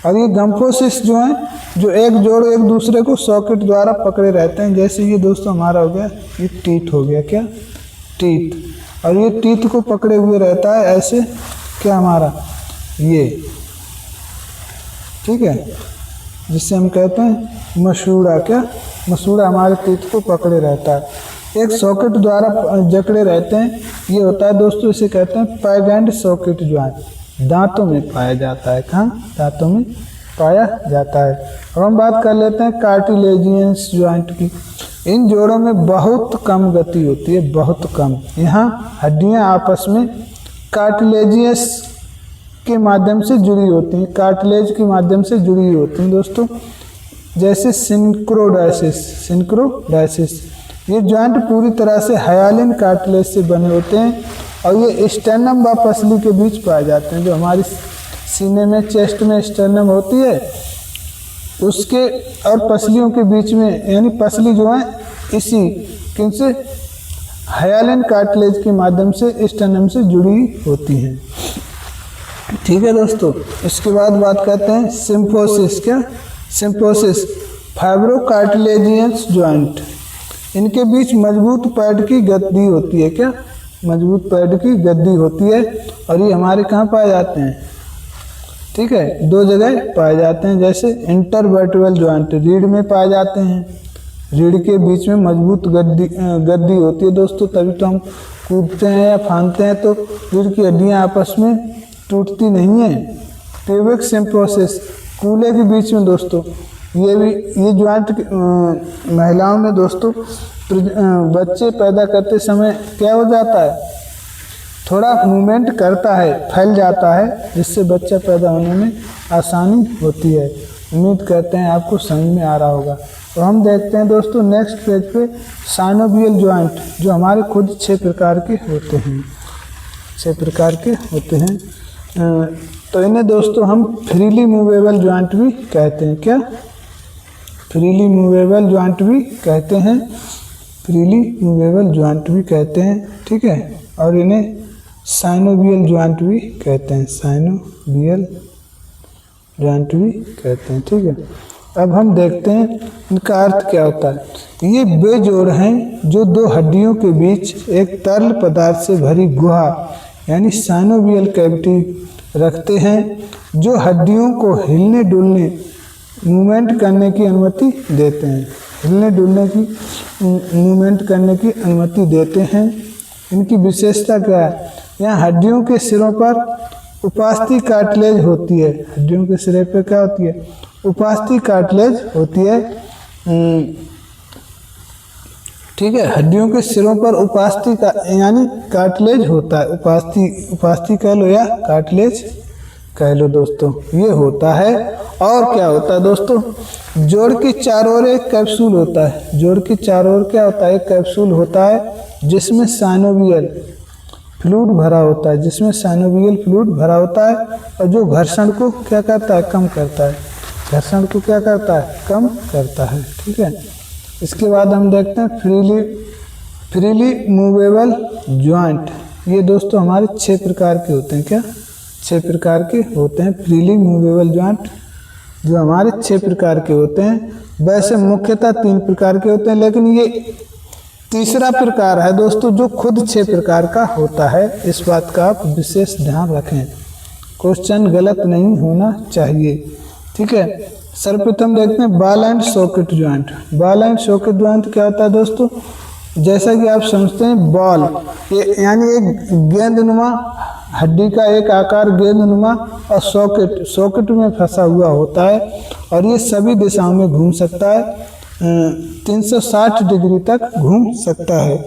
और ये गम्फोसिस जो है, जो एक जोड़ एक दूसरे को सॉकेट द्वारा पकड़े रहते हैं। जैसे ये दोस्तों हमारा हो गया, ये टीथ हो गया, क्या, टीथ, और ये टीथ को पकड़े हुए रहता है ऐसे, क्या हमारा ये, ठीक है, जिससे हम कहते हैं मसूड़ा। क्या? मसूड़ा हमारे टीथ को पकड़े रहता है, एक सॉकेट द्वारा जकड़े रहते हैं। ये होता है दोस्तों, इसे कहते हैं पैग एंड सॉकेट जॉइंट। दांतों में पाया जाता है। कहाँ? दांतों में पाया जाता है। अब हम बात कर लेते हैं कार्टिलेजियस जॉइंट की। इन जोड़ों में बहुत कम गति होती है, बहुत कम। यहाँ हड्डियाँ आपस में कार्टिलेजियस के माध्यम से जुड़ी होती हैं, कार्टिलेज के माध्यम से जुड़ी होती हैं दोस्तों। जैसे सिंक्रोडायसिस। ये जॉइंट पूरी तरह से हायालिन कार्टिलेज से बने होते हैं और ये स्टर्नम व पसली के बीच पाए जाते हैं। जो हमारी सीने में, चेस्ट में स्टर्नम होती है, उसके और पसलियों के बीच में, यानी पसली जो है इसी किनसे, हायालिन कार्टिलेज के माध्यम से स्टर्नम से जुड़ी होती हैं। ठीक है दोस्तों, इसके बाद बात करते हैं सिम्फोसिस। क्या? सिम्फोसिस फाइब्रोकार्टिलेजियस जॉइंट। इनके बीच मजबूत पैड की गद्दी होती है। क्या? मजबूत पैड की गद्दी होती है। और ये हमारे कहाँ पाए जाते हैं? ठीक है, दो जगह पाए जाते हैं। जैसे इंटरवर्टिब्रल जॉइंट, रीढ़ में पाए जाते हैं। रीढ़ के बीच में मजबूत गद्दी होती है दोस्तों, तभी तो हम कूदते हैं या फांदते हैं तो रीढ़ की हड्डियाँ आपस में टूटती नहीं है। प्यूबिक सिम्फोसिस, कूल्हे के बीच में दोस्तों, ये जॉइंट महिलाओं में दोस्तों बच्चे पैदा करते समय क्या हो जाता है? थोड़ा मूवमेंट करता है, फैल जाता है, जिससे बच्चा पैदा होने में आसानी होती है। उम्मीद करते हैं आपको समझ में आ रहा होगा। तो हम देखते हैं दोस्तों नेक्स्ट पेज पे साइनोवियल जॉइंट, जो हमारे खुद 6 प्रकार के होते हैं, 6 प्रकार के होते हैं। तो इन्हें दोस्तों हम फ्रीली मूवेबल जॉइंट भी कहते हैं। क्या? फ्रीली मूवेबल जॉइंट भी कहते हैं, फ्रीली मूवेबल जॉइंट भी कहते हैं, ठीक है। और इन्हें साइनोवियल जॉइंट भी कहते हैं, साइनोवियल जॉइंट भी कहते हैं, ठीक है। अब हम देखते हैं इनका अर्थ क्या होता है। ये वे जोड़ हैं जो 2 हड्डियों के बीच एक तरल पदार्थ से भरी गुहा यानी साइनोवियल कैविटी रखते हैं, जो हड्डियों को हिलने डुलने मूवमेंट करने की अनुमति देते हैं, हिलने डुलने की मूवमेंट करने की अनुमति देते हैं। इनकी विशेषता क्या है? यहाँ हड्डियों के सिरों पर उपास्थि कार्टिलेज होती है। हड्डियों के सिरे पे क्या होती है? उपास्थि कार्टिलेज होती है, ठीक है। हड्डियों के सिरों पर उपास्थि का यानी कार्टिलेज होता है। उपास्थि कह लो या कार्टिलेज कह लो दोस्तों, ये होता है। और क्या होता है दोस्तों? जोड़ की चारों ओर एक कैप्सूल होता है। जोड़ की चारों ओर क्या होता है? एक कैप्सूल होता है जिसमें साइनोवियल फ्लूइड भरा होता है, जिसमें साइनोवियल फ्लूइड भरा होता है, और जो घर्षण को क्या करता है? कम करता है। घर्षण को क्या करता है? कम करता है, ठीक है। इसके बाद हम देखते हैं फ्रीली मूवेबल जॉइंट। ये दोस्तों हमारे 6 प्रकार के होते हैं। क्या? 6 प्रकार के होते हैं फ्रीली मूवेबल जॉइंट, जो हमारे 6 प्रकार के होते हैं। वैसे मुख्यतः 3 प्रकार के होते हैं, लेकिन ये तीसरा प्रकार है दोस्तों जो खुद 6 प्रकार का होता है। इस बात का आप विशेष ध्यान रखें, क्वेश्चन गलत नहीं होना चाहिए, ठीक है। सर्वप्रथम देखते हैं ball and socket joint. Ball and socket joint क्या होता है दोस्तों? जैसा कि आप समझते हैं बॉल ये यानी एक गेंदनुमा हड्डी का एक आकार गेंदनुमा, और सॉकेट में फंसा हुआ होता है, और ये सभी दिशाओं में घूम सकता है, 360 डिग्री तक घूम सकता है।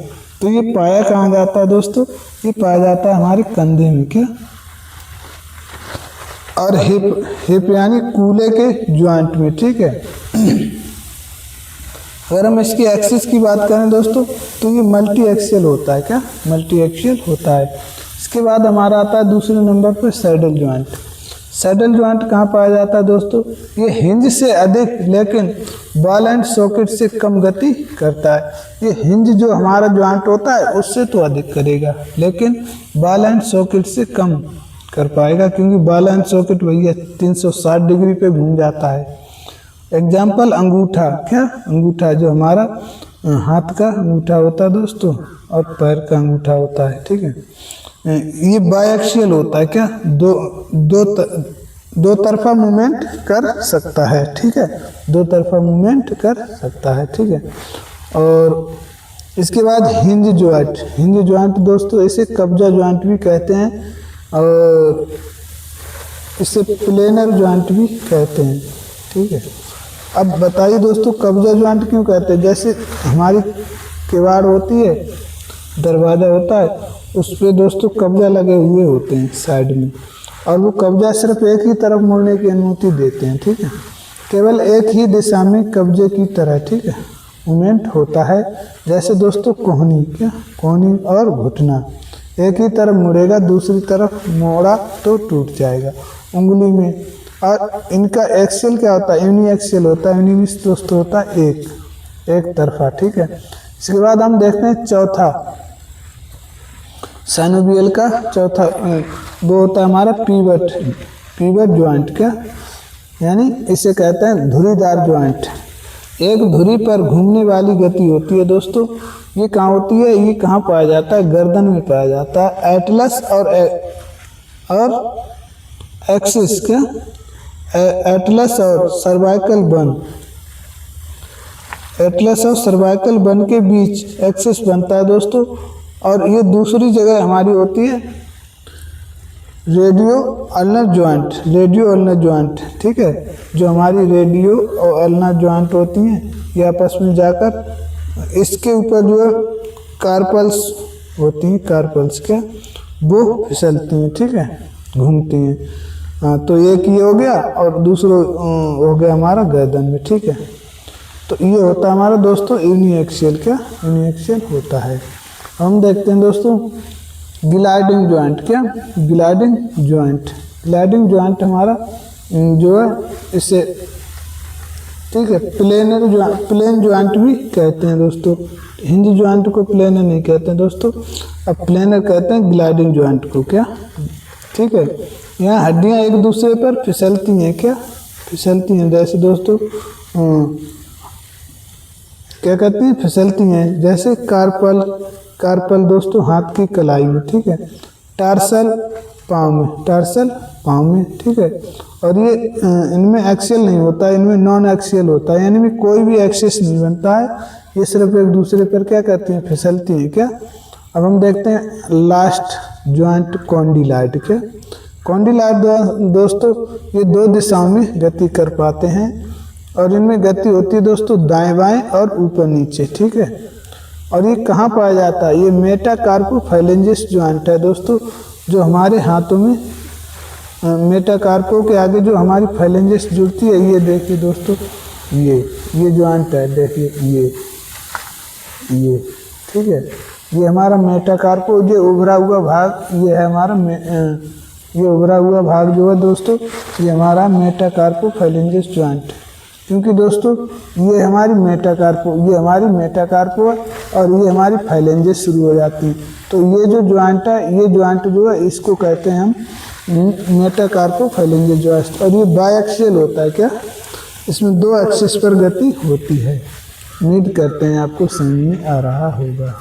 तो ये पाया कहाँ जाता है दोस्तों? ये पाया जाता है हमारे कंधे में। क्या? और हिप यानी कूल्हे के जॉइंट में, ठीक है। अगर हम इसकी एक्सिस की बात करें दोस्तों तो ये मल्टी एक्सियल होता है। क्या? मल्टी एक्सियल होता है। इसके बाद हमारा आता है दूसरे नंबर पर सैडल जॉइंट। सैडल जॉइंट कहाँ पाया जाता है दोस्तों? ये हिंज से अधिक लेकिन बॉल एंड सॉकेट से कम गति करता है। ये हिंज जो हमारा जॉइंट होता है उससे तो अधिक करेगा, लेकिन बॉल एंड सॉकेट से कम कर पाएगा, क्योंकि बॉल एंड सॉकेट भैया 360 डिग्री पे घूम जाता है। एग्जाम्पल अंगूठा। क्या? अंगूठा जो हमारा हाथ का अंगूठा होता है दोस्तों, और पैर का अंगूठा होता है, ठीक है। ये बायएक्सियल होता है। क्या? दो तरफा मूवमेंट कर सकता है, ठीक है। 2 तरफा मूवमेंट कर सकता है, ठीक है। और इसके बाद हिंज जॉइंट। हिंज जॉइंट दोस्तों इसे कब्जा जॉइंट भी कहते हैं, और इसे प्लेनर जॉइंट भी कहते हैं, ठीक है। अब बताइए दोस्तों कब्जा जॉइंट क्यों कहते हैं? जैसे हमारी किवाड़ होती है, दरवाज़ा होता है, उस पर दोस्तों कब्जा लगे हुए होते हैं साइड में, और वो कब्जा सिर्फ एक ही तरफ मुड़ने की अनुमति देते हैं, ठीक है। केवल एक ही दिशा में कब्जे की तरह, ठीक है, मूवमेंट होता है। जैसे दोस्तों कोहनी। क्या? कोहनी और घुटना एक ही तरफ मुड़ेगा, दूसरी तरफ मोड़ा तो टूट जाएगा उंगली में। और इनका एक्सेल क्या होता है? यूनी एक्सेल होता है। यूनी में दोस्तों होता है एक तरफा, ठीक है। इसके बाद हम देखते हैं चौथा साइनोवियल का चौथा वो होता है हमारा पीवट जॉइंट। क्या? यानी इसे कहते हैं धुरीदार जॉइंट। एक धुरी पर घूमने वाली गति होती है दोस्तों। ये कहाँ होती है? ये कहाँ पाया जाता है? गर्दन में पाया जाता है। एटलस और एक्सिस। क्या? एटलस और सर्वाइकल बन। एटलस और सर्वाइकल बन के बीच एक्सिस बनता है दोस्तों। और ये दूसरी जगह हमारी होती है radio ulnar joint. Radio ulnar joint, ठीक है। जो हमारी रेडियो और अल्नर जॉइंट होती हैं ये आपस में जाकर इसके ऊपर जो है कार्पल्स होती हैं। कार्पल्स क्या? वो फिसलती हैं, ठीक है, घूमती हैं। हाँ, तो एक ये हो गया और दूसरा हो गया हमारा गर्दन में, ठीक है। तो ये होता है हमारा दोस्तों यूनिएक्सियल, क्या यूनिएक्सियल होता है। हम देखते हैं दोस्तों ग्लाइडिंग जॉइंट, क्या ग्लाइडिंग जॉइंट, ग्लाइडिंग जॉइंट हमारा जो है इससे, ठीक है, प्लेन जॉइंट भी कहते हैं दोस्तों। हिंज जॉइंट को प्लेनर नहीं कहते हैं दोस्तों, अब प्लेनर कहते हैं ग्लाइडिंग जॉइंट को, क्या, ठीक है। यहाँ हड्डियाँ एक दूसरे पर फिसलती हैं, क्या फिसलती हैं, जैसे दोस्तों क्या कहती हैं, फिसलती हैं, जैसे कार्पल दोस्तों हाथ की कलाई में, ठीक है, टार्सल पाँव में, टार्सल पाँव में, ठीक है। और ये इनमें एक्सियल नहीं होता, इनमें नॉन एक्सियल होता है, यानी में कोई भी एक्सिस नहीं बनता है, ये सिर्फ एक दूसरे पर क्या करती हैं, फिसलती हैं, क्या। अब हम देखते हैं लास्ट जॉइंट कॉन्डिलाइट, क्या कॉन्डिलाइट दोस्तों ये दो दिशाओं में गति कर पाते हैं और इनमें गति होती है दोस्तों दाएं बाएं और ऊपर नीचे, ठीक है। और ये कहाँ पाया जाता है, ये मेटाकार्पोफाइलेंजिस जॉइंट है दोस्तों, जो हमारे हाथों में मेटाकार्पो के आगे जो हमारी फाइलेंजिस जुड़ती है, ये देखिए दोस्तों, ये जॉइंट है, देखिए ये, ठीक है, ये हमारा मेटाकार्पो, ये उभरा हुआ भाग, ये है हमारा ये उभरा हुआ भाग जो है दोस्तों, ये हमारा मेटाकार्पोफाइलेंजिस जॉइंट। क्योंकि दोस्तों ये हमारी मेटाकार्पो, ये हमारी मेटाकार्पो है और ये हमारी फाइलेंजिस शुरू हो जाती है। तो ये जो जॉइंट है, ये जॉइंट जो है इसको कहते हैं हम मेटाकार्पोफाइलेंजिस जॉइंट। और ये बायएक्सियल होता है, क्या इसमें दो एक्सिस पर गति होती है। उम्मीद करते हैं आपको समझ में आ रहा होगा।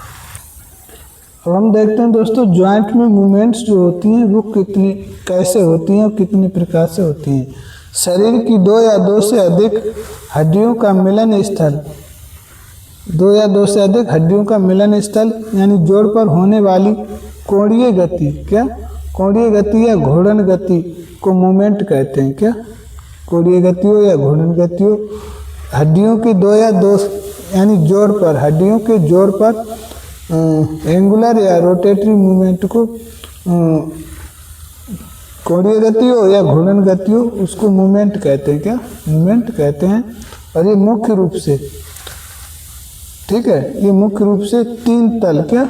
अब हम देखते हैं दोस्तों जॉइंट में मूवमेंट्स जो होती हैं वो कितनी कैसे होती हैं और कितने प्रकार से होती हैं। शरीर की दो या दो से अधिक हड्डियों का मिलन स्थल, दो या दो से अधिक हड्डियों का मिलन स्थल यानी जोड़ पर होने वाली कोणीय गति, क्या कोणीय गति या घूर्णन गति को मूवमेंट कहते हैं, क्या कोणीय गति हो या घूर्णन गति हो, हड्डियों की दो या दो यानी जोड़ पर, हड्डियों के जोड़ पर एंगुलर या रोटेटरी मूवमेंट को कोणीय गति हो या घूर्णन गति हो उसको मूवमेंट कहते हैं, क्या मूवमेंट कहते हैं। और ये मुख्य रूप से, ठीक है, ये मुख्य रूप से तीन तल, क्या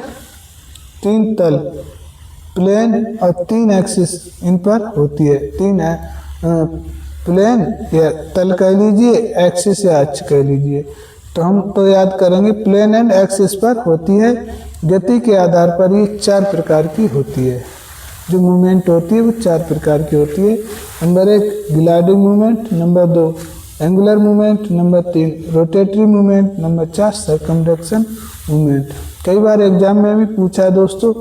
तीन तल प्लेन और तीन एक्सिस इन पर होती है। तीन प्लेन या तल कह लीजिए, एक्सिस या अक्ष कह लीजिए। तो हम तो याद करेंगे प्लेन एंड एक्सिस पर होती है। गति के आधार पर ये चार प्रकार की होती है, जो मूवमेंट होती है वो चार प्रकार की होती है। Number 1 gliding movement, number 2 angular movement, number 3 rotatory movement, number 4 circumduction movement. कई बार एग्जाम में भी पूछा है दोस्तों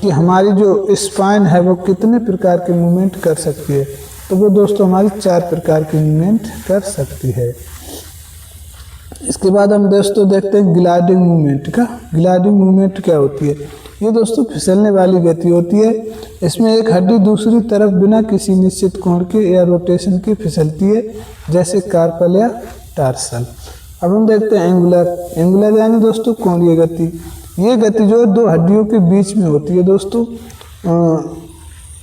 कि हमारी जो स्पाइन है वो कितने प्रकार के मूवमेंट कर सकती है, तो वो दोस्तों हमारी चार प्रकार की मूवमेंट कर सकती है। इसके बाद हम दोस्तों देखते हैं ग्लाइडिंग मूवमेंट का। ग्लाइडिंग मूवमेंट क्या होती है? ये दोस्तों फिसलने वाली गति होती है। इसमें एक हड्डी दूसरी तरफ बिना किसी निश्चित कोण के या रोटेशन के फिसलती है, जैसे कार्पल या टार्सल। अब हम देखते हैं एंगुलर। एंगुलर यानी दोस्तों कोणीय गति। ये गति जो दो हड्डियों के बीच में होती है दोस्तों,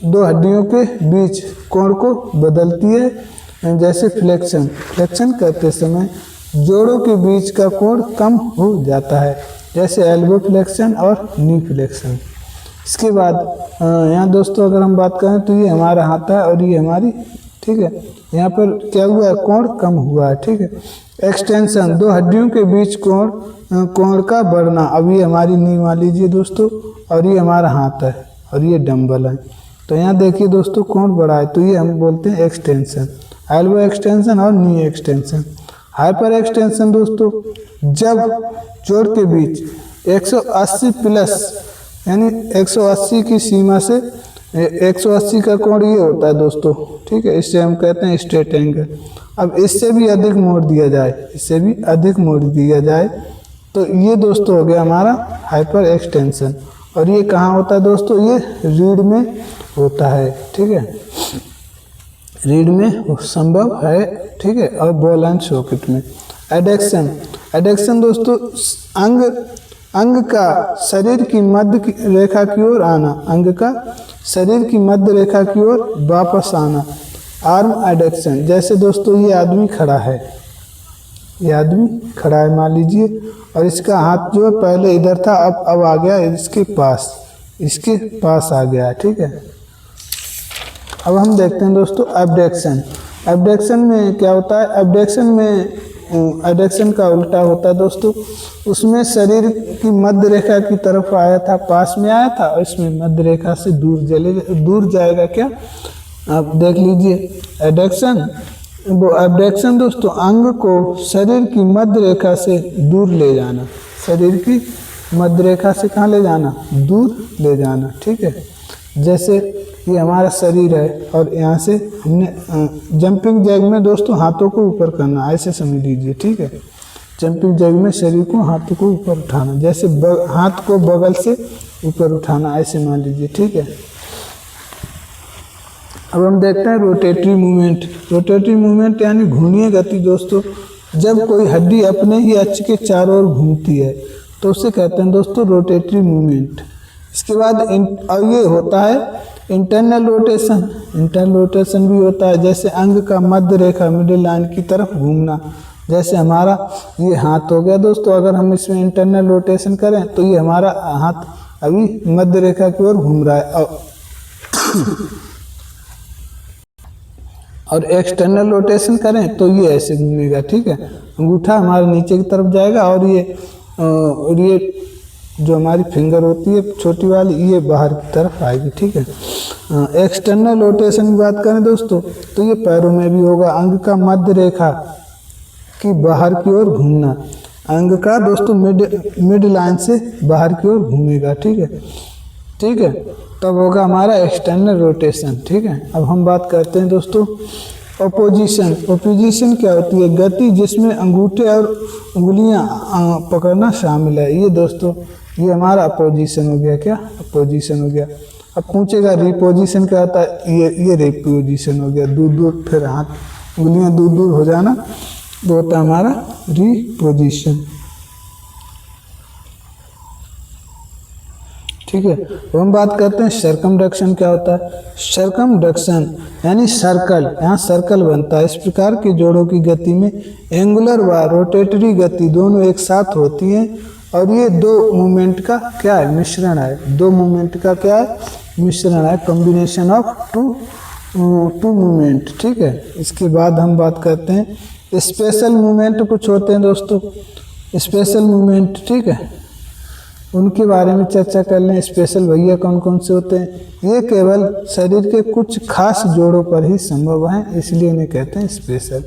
दो हड्डियों के बीच कोण को बदलती है, जैसे फ्लेक्शन। फ्लेक्शन करते समय जोड़ों के बीच का कोण कम हो जाता है, जैसे एल्बो फ्लेक्शन और नी फ्लेक्शन। इसके बाद यहाँ दोस्तों अगर हम बात करें तो ये हमारा हाथ है और ये हमारी, ठीक है, यहाँ पर क्या हुआ है, कोण कम हुआ है, ठीक है। एक्सटेंशन, दो हड्डियों के बीच कोण का बढ़ना। अब ये हमारी नी मान लीजिए दोस्तों, और ये हमारा हाथ है और ये डंबल है। तो यहाँ देखिए दोस्तों कोण बढ़ा है, तो ये हम बोलते हैं एक्सटेंशन, एल्बो एक्सटेंशन और नी एक्सटेंशन। हाइपर एक्सटेंशन दोस्तों, जब जोड़ के बीच 180 प्लस यानी 180 की सीमा से 180 का कोण ये होता है दोस्तों, ठीक है, इससे हम कहते हैं स्ट्रेट एंगल। अब इससे भी अधिक मोड़ दिया जाए, इससे भी अधिक मोड़ दिया जाए तो ये दोस्तों हो गया हमारा हाइपर एक्सटेंशन। और ये कहाँ होता है दोस्तों? ये रीढ़ में होता है, ठीक है, रीढ़ में संभव है, ठीक है, और बॉल एंड सॉकेट में। एडेक्शन, एडेक्शन दोस्तों अंग अंग का शरीर की मध्य रेखा की ओर आना, अंग का शरीर की मध्य रेखा की ओर वापस आना। आर्म एडक्शन, जैसे दोस्तों ये आदमी खड़ा है, ये आदमी खड़ा है मान लीजिए, और इसका हाथ जो है पहले इधर था, अब आ गया इसके पास आ गया है, ठीक है। अब हम देखते हैं दोस्तों एबडक्शन। एबडक्शन में क्या होता है, एबडक्शन में एडक्शन का उल्टा होता है दोस्तों। उसमें शरीर की मध्य रेखा की तरफ आया था, पास में आया था, और इसमें मध्य रेखा से दूर जाएगा क्या, आप देख लीजिए एडक्शन। वो एबडक्शन दोस्तों अंग को शरीर की मध्य रेखा से दूर ले जाना, शरीर की मध्य रेखा से कहाँ ले जाना, दूर ले जाना, ठीक है। जैसे ये हमारा शरीर है और यहाँ से हमने जंपिंग जैग में दोस्तों हाथों को ऊपर करना, ऐसे समझ लीजिए, ठीक है। जंपिंग जैग में शरीर को हाथों को ऊपर उठाना, जैसे हाथ को बगल से ऊपर उठाना, ऐसे मान लीजिए, ठीक है। अब हम देखते हैं रोटेटरी मूवमेंट। रोटेटरी मूवमेंट यानी घूर्णीय गति दोस्तों। जब कोई हड्डी अपने ही अक्ष के चारों ओर घूमती है तो उसे कहते हैं दोस्तों रोटेटरी मूवमेंट। इसके बाद और ये होता है इंटरनल रोटेशन। इंटरनल रोटेशन भी होता है, जैसे अंग का मध्य रेखा मिडिल लाइन की तरफ घूमना। जैसे हमारा ये हाथ हो गया दोस्तों, अगर हम इसमें इंटरनल रोटेशन करें तो ये हमारा हाथ अभी मध्य रेखा की ओर घूम रहा है, और एक्सटर्नल रोटेशन करें तो ये ऐसे घूमेगा, ठीक है। अंगूठा हमारे नीचे की तरफ जाएगा और ये जो हमारी फिंगर होती है छोटी वाली, ये बाहर की तरफ आएगी, ठीक है। एक्सटर्नल रोटेशन की बात करें दोस्तों तो ये पैरों में भी होगा। अंग का मध्य रेखा की बाहर की ओर घूमना, अंग का दोस्तों मिड लाइन से बाहर की ओर घूमेगा, ठीक है, ठीक है। तब होगा हमारा एक्सटर्नल रोटेशन, ठीक है। अब हम बात करते हैं दोस्तों अपोजिशन। अपोजिशन क्या होती है, गति जिसमें अंगूठे और उंगलियां पकड़ना शामिल है। ये दोस्तों ये हमारा अपोजिशन हो गया, क्या अपोजिशन हो गया। अब पूछेगा रिपोजिशन क्या होता है, ये रिपोजिशन हो गया, दूर दूर फिर हाथ उंगलियां दूर दूर हो जाना, वो होता है हमारा रिपोजिशन, ठीक है। तो हम बात करते हैं सर्कमडक्शन क्या होता है। सर्कमडक्शन यानी सर्कल, यहाँ सर्कल बनता है। इस प्रकार के जोड़ों की गति में एंगुलर व रोटेटरी गति दोनों एक साथ होती हैं, और ये दो मूवमेंट का क्या है, मिश्रण है। दो मूवमेंट का क्या है, मिश्रण है, कॉम्बिनेशन ऑफ टू मूवमेंट, ठीक है। इसके बाद हम बात करते हैं स्पेशल मूवमेंट। कुछ होते हैं दोस्तों स्पेशल मूवमेंट, ठीक है, उनके बारे में चर्चा कर लें। स्पेशल भैया कौन कौन से होते हैं, ये केवल शरीर के कुछ खास जोड़ों पर ही संभव हैं, इसलिए इन्हें कहते हैं स्पेशल।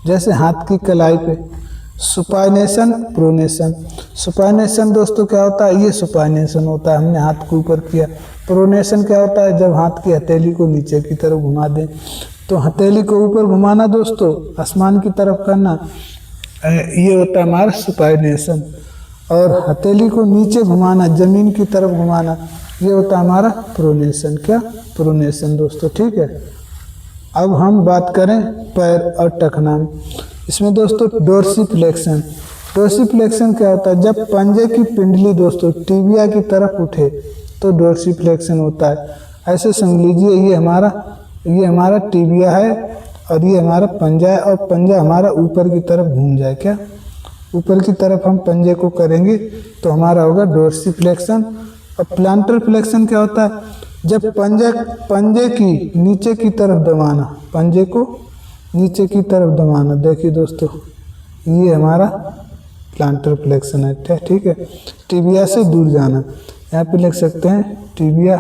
जैसे हाथ की कलाई पे सुपाइनेशन, प्रोनेशन। सुपाइनेशन दोस्तों क्या होता है, ये सुपाइनेशन होता है, हमने हाथ को ऊपर किया। प्रोनेशन क्या होता है, जब हाथ की हथेली को नीचे की तरफ घुमा दें। तो हथेली को ऊपर घुमाना दोस्तों, आसमान की तरफ करना, ये होता है हमारा सुपाइनेशन। और हथेली को नीचे घुमाना, जमीन की तरफ घुमाना, ये होता है हमारा प्रोनेशन, क्या प्रोनेशन दोस्तों, ठीक है। अब हम बात करें पैर और टखना में। इसमें दोस्तों डोर्सिफ्लेक्शन। डोर्सिफ्लेक्शन क्या होता है, जब पंजे की पिंडली दोस्तों टिबिया की तरफ उठे तो डोर्सिफ्लेक्शन होता है। ऐसे समझ लीजिए ये हमारा टिबिया है और ये हमारा पंजा है, और पंजा हमारा ऊपर की तरफ घूम जाए, क्या ऊपर की तरफ हम पंजे को करेंगे तो हमारा होगा डोर्सिफ्लेक्शन। और प्लांटर फ्लेक्शन क्या होता है, जब पंजे की नीचे की तरफ दबाना, पंजे को नीचे की तरफ दबाना। देखिए दोस्तों ये हमारा प्लांटर फ्लेक्शन है, ठीक है। टिबिया से दूर जाना, यहाँ पे लिख सकते हैं टिबिया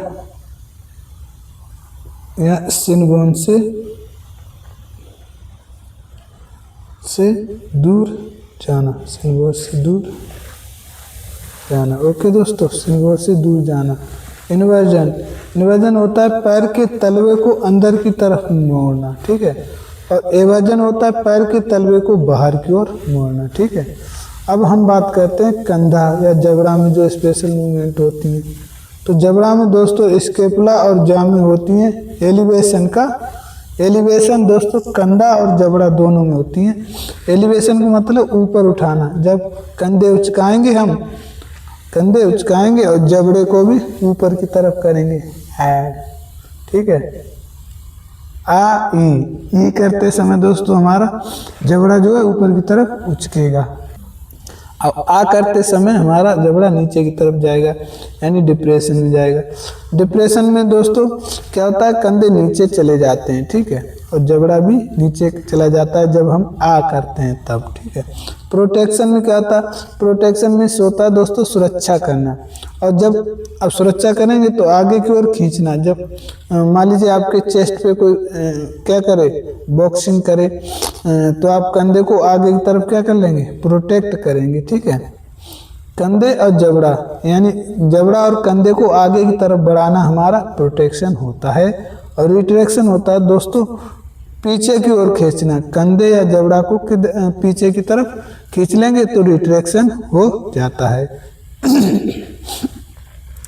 या शिनबोन से दूर जाना, शिनबोन से दूर जाना। ओके दोस्तों, शिनबोन से दूर जाना। इन्वर्जन। इन्वर्जन होता है पैर के तलवे को अंदर की तरफ मोड़ना, ठीक है। और एवर्जन होता है पैर के तलवे को बाहर की ओर मोड़ना, ठीक है। अब हम बात करते हैं कंधा या जबड़ा में जो स्पेशल मूवमेंट होती है। तो जबड़ा में दोस्तों स्केपुला और जा में होती हैं एलिवेशन दोस्तों कंधा और जबड़ा दोनों में होती हैं। एलिवेशन का मतलब ऊपर उठाना, जब कंधे उचकाएंगे हम कंधे उचकाएंगे और जबड़े को भी ऊपर की तरफ करेंगे ऐड, ठीक है। आ ई करते समय दोस्तों हमारा जबड़ा जो है ऊपर की तरफ उचकेगा। अब आ करते समय हमारा जबड़ा नीचे की तरफ जाएगा, यानी डिप्रेशन में जाएगा। डिप्रेशन में दोस्तों क्या होता है, कंधे नीचे चले जाते हैं, ठीक है, और जबड़ा भी नीचे चला जाता है जब हम आ करते हैं तब, ठीक है। प्रोटेक्शन में क्या होता है, प्रोटेक्शन में होता है दोस्तों सुरक्षा करना, और जब आप सुरक्षा करेंगे तो आगे की ओर खींचना। जब मान लीजिए आपके चेस्ट पे कोई क्या करे, बॉक्सिंग करे, तो आप कंधे को आगे की तरफ क्या कर लेंगे, प्रोटेक्ट करेंगे, ठीक है। कंधे और जबड़ा, यानी जबड़ा और कंधे को आगे की तरफ बढ़ाना हमारा प्रोटेक्शन होता है। और रिट्रैक्शन होता है दोस्तों पीछे की ओर खींचना। कंधे या जबड़ा को पीछे की तरफ खींच लेंगे तो रिट्रैक्शन हो जाता है।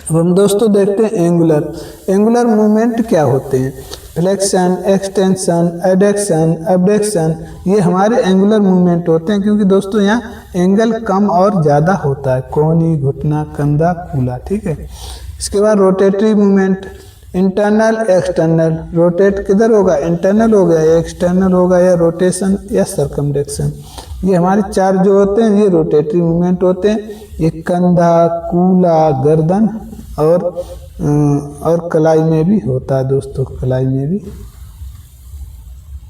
अब हम दोस्तों देखते हैं एंगुलर। एंगुलर मूवमेंट क्या होते हैं, फ्लेक्शन, एक्सटेंशन, एडक्शन, एबडक्शन, ये हमारे एंगुलर मूवमेंट होते हैं, क्योंकि दोस्तों यहाँ एंगल कम और ज़्यादा होता है, कोहनी, घुटना, कंधा, कूल्हा, ठीक है। इसके बाद rotatory movement, internal, external. Rotate किधर होगा, इंटरनल हो गया या एक्सटर्नल होगा, या रोटेशन या सर्कमडक्शन। ये हमारे चार जो होते हैं ये रोटेटरी मूवमेंट होते हैं। ये कंधा, कूल्हा, गर्दन और कलाई में भी होता है दोस्तों, कलाई में भी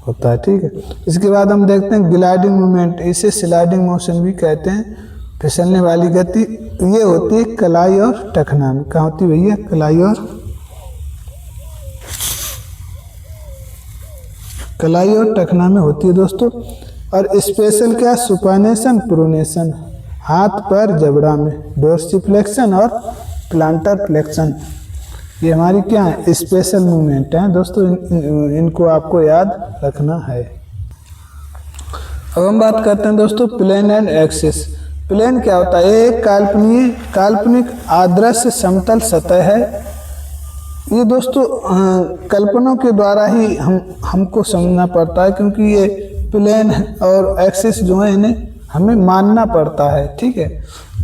होता है, ठीक है। इसके बाद हम देखते हैं ग्लाइडिंग मूवमेंट, इसे स्लाइडिंग मोशन भी कहते हैं, फिसलने वाली गति। ये होती है कलाई और टखना में। कहाँ होती है भैया, कलाई और टखना में होती है दोस्तों। और स्पेशल क्या, सुपानेशन, प्रोनेशन, हाथ पैर जबड़ा में, डोर्सिफ्लेक्शन और प्लांटर फ्लेक्शन, ये हमारी क्या है, स्पेशल मूवमेंट है दोस्तों। इनको आपको याद रखना है। अब हम बात करते हैं दोस्तों प्लेन एंड एक्सिस। प्लेन क्या होता है, एक काल्पनिक आदर्श समतल सतह है। ये दोस्तों कल्पनाओं के द्वारा ही हमको समझना पड़ता है, क्योंकि ये प्लेन और एक्सिस जो है इन्हें हमें मानना पड़ता है, ठीक है।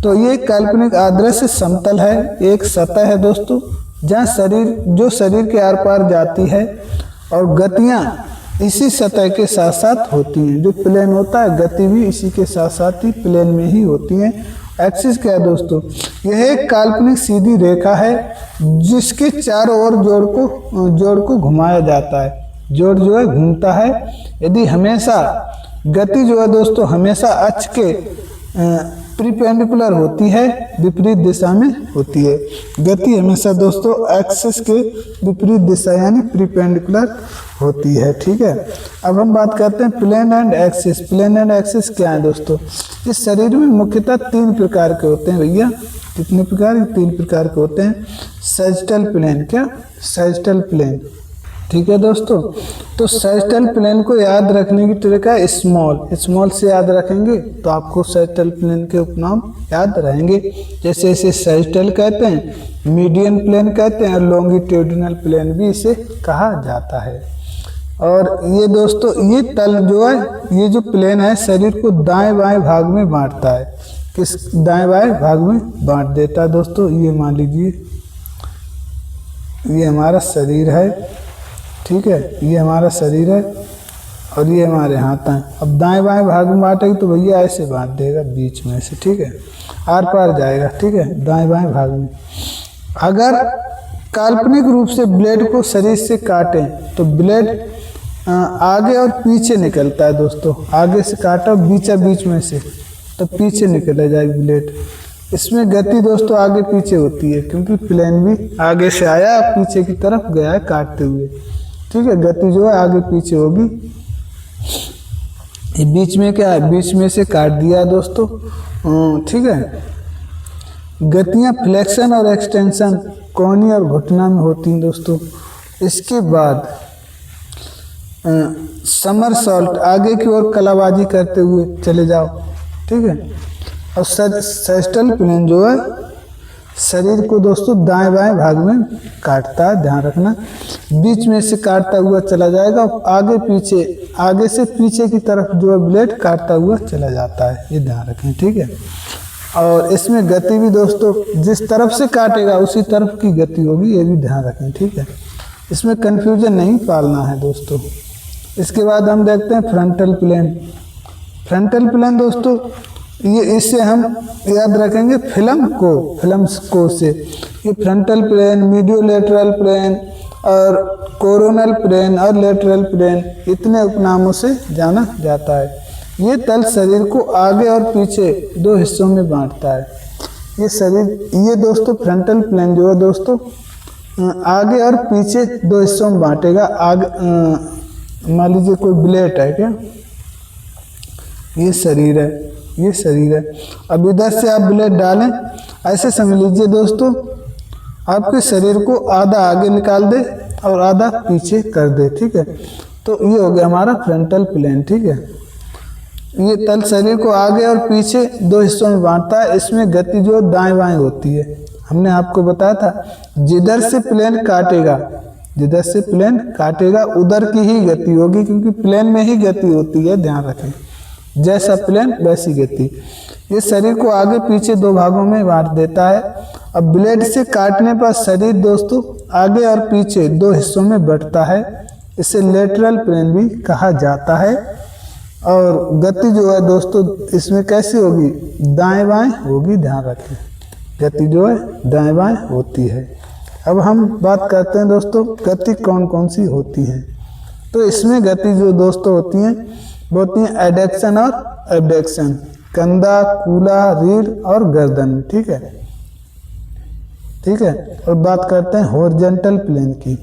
तो ये काल्पनिक आदर्श समतल है, एक सतह है दोस्तों, जहाँ शरीर के आर पार जाती है और गतियाँ इसी सतह के साथ साथ होती हैं। जो प्लेन होता है गति भी इसी के साथ साथ ही प्लेन में ही होती हैं। एक्सिस क्या है दोस्तों, यह एक काल्पनिक सीधी रेखा है जिसके चारों ओर जोड़ को घुमाया जाता है। जोड़ जो है घूमता है। यदि हमेशा गति जो है दोस्तों हमेशा अक्ष के प्रीपेंडिकुलर होती है, विपरीत दिशा में होती है। गति हमेशा दोस्तों एक्सिस के विपरीत दिशा यानी प्रीपेंडिकुलर होती है, ठीक है। अब हम बात करते हैं plane and axis. Plane and axis क्या है दोस्तों, इस शरीर में मुख्यतः 3 प्रकार के होते हैं भैया। कितने प्रकार, 3 प्रकार के होते हैं। सैजिटल प्लेन, क्या, सैजिटल प्लेन, ठीक है दोस्तों। तो सैजिटल प्लेन को याद रखने की तरीका है स्मॉल से याद रखेंगे तो आपको सैजिटल प्लेन के उपनाम याद रहेंगे। जैसे इसे सैजिटल कहते हैं, मीडियन प्लेन कहते हैं और लॉन्गिट्यूडिनल प्लेन भी इसे कहा जाता है। और ये दोस्तों ये तल जो है, ये जो प्लेन है शरीर को दाएं बाएं भाग में बांटता है। किस दाएं बाएं भाग में बांट देता है दोस्तों। ये मान लीजिए ये हमारा शरीर है, ठीक है, ये हमारा शरीर है और ये हमारे हाथ हैं। अब दाएं बाएं भाग में बांटेगी तो भैया ऐसे बांट देगा बीच में से, ठीक है, आर पार जाएगा, ठीक है, दाएं बाएं भाग में। अगर काल्पनिक रूप से ब्लेड को शरीर से काटें तो ब्लेड आगे और पीछे निकलता है दोस्तों। आगे से काटा बीच में से तो पीछे निकल जाएगी ब्लेड। इसमें गति दोस्तों आगे पीछे होती है, क्योंकि प्लेन भी आगे से आया पीछे की तरफ गया है काटते हुए, ठीक है। गति जो है आगे पीछे होगी। ये बीच में क्या है, बीच में से काट दिया दोस्तों, ठीक है। गतियाँ फ्लेक्शन और एक्सटेंशन कोहनी और घुटना में होती हैं दोस्तों। इसके बाद समरसॉल्ट, आगे की ओर कलाबाजी करते हुए चले जाओ, ठीक है। और सैजिटल प्लेन जो है शरीर को दोस्तों दाएं बाएं भाग में काटता है, ध्यान रखना। बीच में से काटता हुआ चला जाएगा, आगे से पीछे की तरफ जो है ब्लेड काटता हुआ चला जाता है, ये ध्यान रखें, ठीक है। और इसमें गति भी दोस्तों जिस तरफ से काटेगा उसी तरफ की गति होगी, ये भी ध्यान रखें, ठीक है। इसमें कन्फ्यूजन नहीं पालना है दोस्तों। इसके बाद हम देखते हैं फ्रंटल प्लेन। फ्रंटल प्लेन दोस्तों ये इससे हम याद रखेंगे फिल्म्स को से। ये फ्रंटल प्लेन, मीडियोलेटरल प्लेन और कोरोनल प्लेन और लेटरल प्लेन इतने उपनामों से जाना जाता है। ये तल शरीर को आगे और पीछे दो हिस्सों में बांटता है। ये दोस्तों फ्रंटल प्लेन जो है दोस्तों आगे और पीछे दो हिस्सों में बांटेगा। आगे मान लीजिए कोई ब्लेड है क्या, ये शरीर है, अब इधर से आप ब्लेड डालें, ऐसे समझ लीजिए दोस्तों आपके शरीर को आधा आगे निकाल दे और आधा पीछे कर दे, ठीक है। तो ये हो गया हमारा फ्रंटल प्लेन, ठीक है। ये तल शरीर को आगे और पीछे दो हिस्सों में बांटता है। इसमें गति जो दाएं बाएं होती है। हमने आपको बताया था जिधर से प्लेन काटेगा उधर की ही गति होगी, क्योंकि प्लेन में ही गति होती है, ध्यान रखें। जैसा प्लेन वैसी गति। ये शरीर को आगे पीछे दो भागों में बांट देता है। अब ब्लेड से काटने पर शरीर दोस्तों आगे और पीछे दो हिस्सों में बंटता है। इसे लेटरल प्लेन भी कहा जाता है। और गति जो है दोस्तों इसमें कैसी होगी, दाएं बाएं होगी, ध्यान रखें। गति जो है दाएं बाएं होती है। अब हम बात करते हैं दोस्तों गति कौन कौन सी होती है। तो इसमें गति जो दोस्तों होती हैं वो होती हैं एडक्शन और एबडक्शन, कंधा, कूल्हा, रीढ़ और गर्दन, ठीक है। और बात करते हैं हॉरिजॉन्टल प्लेन की।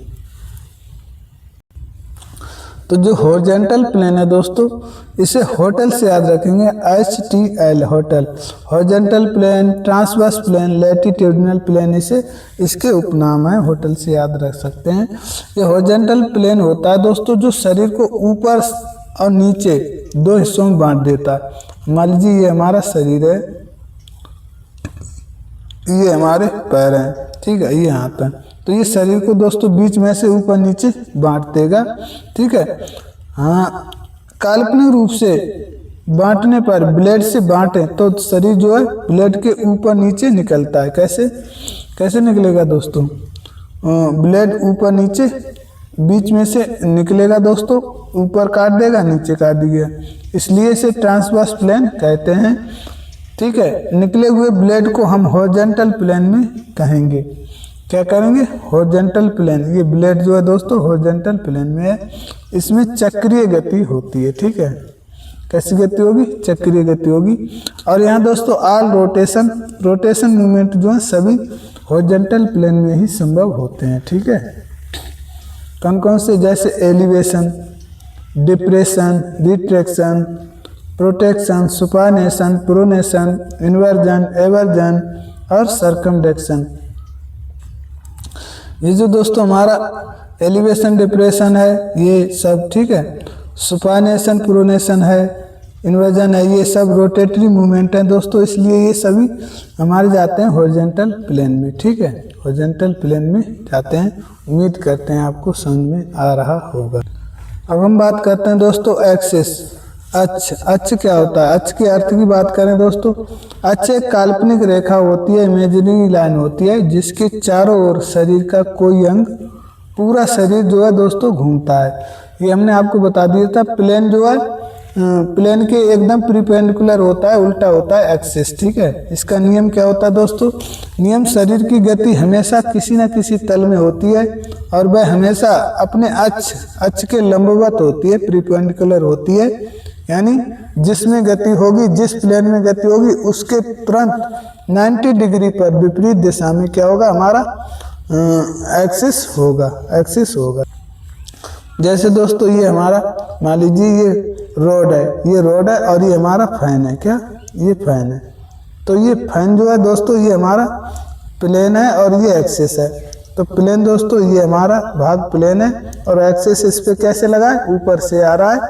तो जो हॉरिजॉन्टल प्लेन है दोस्तों इसे होटल से याद रखेंगे, HTL hotel. Horizontal plane, transverse plane, latitudinal plane इसके उपनाम है, होटल से याद रख सकते हैं। ये हॉरिजॉन्टल प्लेन होता है दोस्तों जो शरीर को ऊपर और नीचे दो हिस्सों में बांट देता है। मान लीजिए ये हमारा शरीर है, ये हमारे पैर हैं, ठीक है, ये हाथ है। तो ये शरीर को दोस्तों बीच में से ऊपर नीचे बांट देगा, ठीक है। हाँ, काल्पनिक रूप से बांटने पर ब्लेड से बांटे तो शरीर जो है ब्लेड के ऊपर नीचे निकलता है। कैसे निकलेगा दोस्तों, ब्लेड ऊपर नीचे बीच में से निकलेगा दोस्तों, ऊपर काट देगा, नीचे काट दिया, इसलिए इसे ट्रांसवर्स प्लेन कहते हैं, ठीक है। निकले हुए ब्लेड को हम हॉरिजॉन्टल प्लेन में कहेंगे। क्या करेंगे, हॉरिजॉन्टल प्लेन। ये ब्लेड जो है दोस्तों हॉरिजॉन्टल प्लेन में है। इसमें चक्रीय गति होती है, ठीक है। कैसी गति होगी, चक्रीय गति होगी। और यहाँ दोस्तों ऑल रोटेशन मूवमेंट जो है सभी हॉरिजॉन्टल प्लेन में ही संभव होते हैं, ठीक है। कौन कौन से, जैसे elevation, depression, retraction, protraction, supination, pronation, inversion, eversion और सर्कमडक्शन। ये जो दोस्तों हमारा एलिवेशन, डिप्रेशन है ये सब, ठीक है। सुपानेशन, प्रोनेशन है, इन्वर्जन है, ये सब रोटेटरी मूवमेंट हैं दोस्तों, इसलिए ये सभी हमारे जाते हैं हॉरिजॉन्टल प्लेन में, ठीक है। हॉरिजॉन्टल प्लेन में जाते हैं। उम्मीद करते हैं आपको समझ में आ रहा होगा। अब हम बात करते हैं दोस्तों एक्सिस, अक्ष क्या होता है। अक्ष के अर्थ की बात करें दोस्तों, अक्ष एक काल्पनिक रेखा होती है, इमेजिनरी लाइन होती है, जिसके चारों ओर शरीर का कोई अंग, पूरा शरीर जो है दोस्तों घूमता है। ये हमने आपको बता दिया था। प्लेन जो है प्लेन के एकदम परपेंडिकुलर होता है, उल्टा होता है एक्सिस, ठीक है। इसका नियम क्या होता है दोस्तों, नियम शरीर की गति हमेशा किसी न किसी तल में होती है और वह हमेशा अपने अक्ष के लंबवत होती है, परपेंडिकुलर होती है। यानी जिसमें गति होगी, जिस प्लेन में गति होगी उसके तुरंत 90 डिग्री पर विपरीत दिशा में क्या होगा, हमारा एक्सिस होगा। जैसे दोस्तों ये हमारा मान लीजिए ये रोड है और ये हमारा फैन है, क्या, ये फैन है। तो ये फैन जो है दोस्तों ये हमारा प्लेन है और ये एक्सिस है। तो प्लेन दोस्तों ये हमारा भाग प्लेन है और एक्सिस इस पे कैसे लगा है, ऊपर से आ रहा है।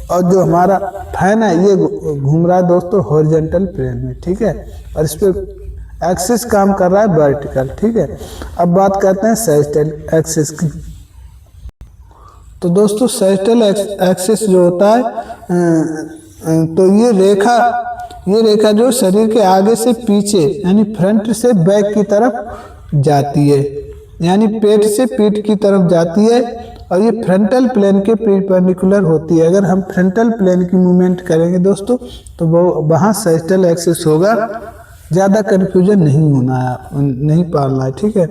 और जो हमारा फैन है ये घूम रहा है दोस्तों हॉरिजॉन्टल प्लेन में, ठीक है। और इस पे एक्सिस काम कर रहा है वर्टिकल, ठीक है। अब बात करते हैं सैजिटल एक्सिस की। तो दोस्तों सैजिटल एक्सिस जो होता है तो ये रेखा ये रेखा जो शरीर के आगे से पीछे यानी फ्रंट से बैक की तरफ जाती है, यानी पेट से पीठ की तरफ जाती है और ये फ्रंटल प्लेन के परपेंडिकुलर होती है। अगर हम फ्रंटल प्लेन की मूवमेंट करेंगे दोस्तों तो वो वहाँ सैजिटल एक्सिस होगा। ज़्यादा कन्फ्यूजन नहीं होना है, नहीं पालना है, ठीक है।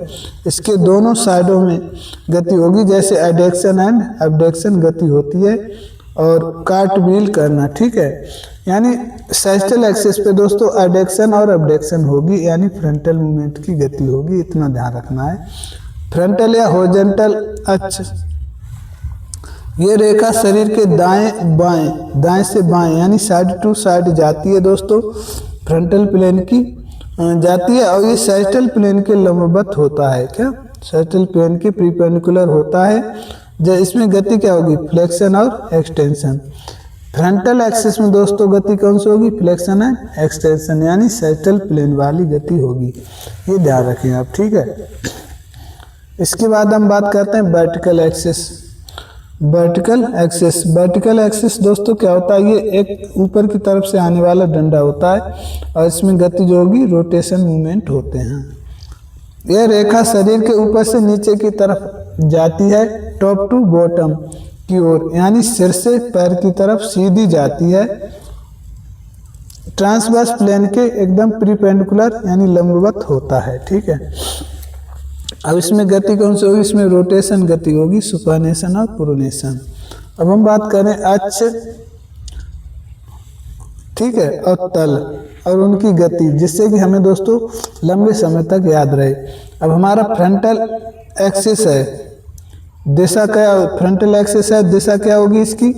इसके दोनों साइडों में गति होगी, जैसे एडक्शन एंड एबडक्शन गति होती है और कार्टव्हील करना, ठीक है। यानी सैजिटल एक्सिस पे दोस्तों एडक्शन और एबडक्शन होगी, यानी फ्रंटल मूवमेंट की गति होगी, इतना ध्यान रखना है। फ्रंटल या हॉरिजॉन्टल अक्ष, ये रेखा शरीर के दाएं बाएं, दाएं से बाएं यानी साइड टू साइड जाती है दोस्तों, फ्रंटल प्लेन की जाती है और ये सैजिटल प्लेन के लंबवत होता है। क्या सैजिटल प्लेन के परपेंडिकुलर होता है। जब इसमें गति क्या होगी, फ्लेक्शन और एक्सटेंशन। फ्रंटल एक्सिस में दोस्तों गति कौन सी होगी, फ्लेक्शन एंड एक्सटेंशन, यानी सैजिटल प्लेन वाली गति होगी, ये ध्यान रखें आप, ठीक है। इसके बाद हम बात करते हैं vertical axis. Vertical axis, vertical axis दोस्तों क्या होता है, ये एक ऊपर की तरफ से आने वाला डंडा होता है और इसमें गति जो होगी रोटेशन मूवमेंट होते हैं। यह रेखा शरीर के ऊपर से नीचे की तरफ जाती है, टॉप टू बॉटम की ओर, यानी सिर से पैर की तरफ सीधी जाती है, ट्रांसवर्स प्लेन के एकदम परपेंडिकुलर यानी लंबवत होता है, ठीक है। अब इसमें गति कौन सी होगी, इसमें रोटेशन गति होगी, सुपरनेशन और प्रोनेशन। अब हम बात करें अक्ष, ठीक है, और तल और उनकी गति, जिससे कि हमें दोस्तों लंबे समय तक याद रहे। अब हमारा फ्रंटल एक्सिस है, दिशा क्या, फ्रंटल एक्सिस है, दिशा क्या होगी इसकी,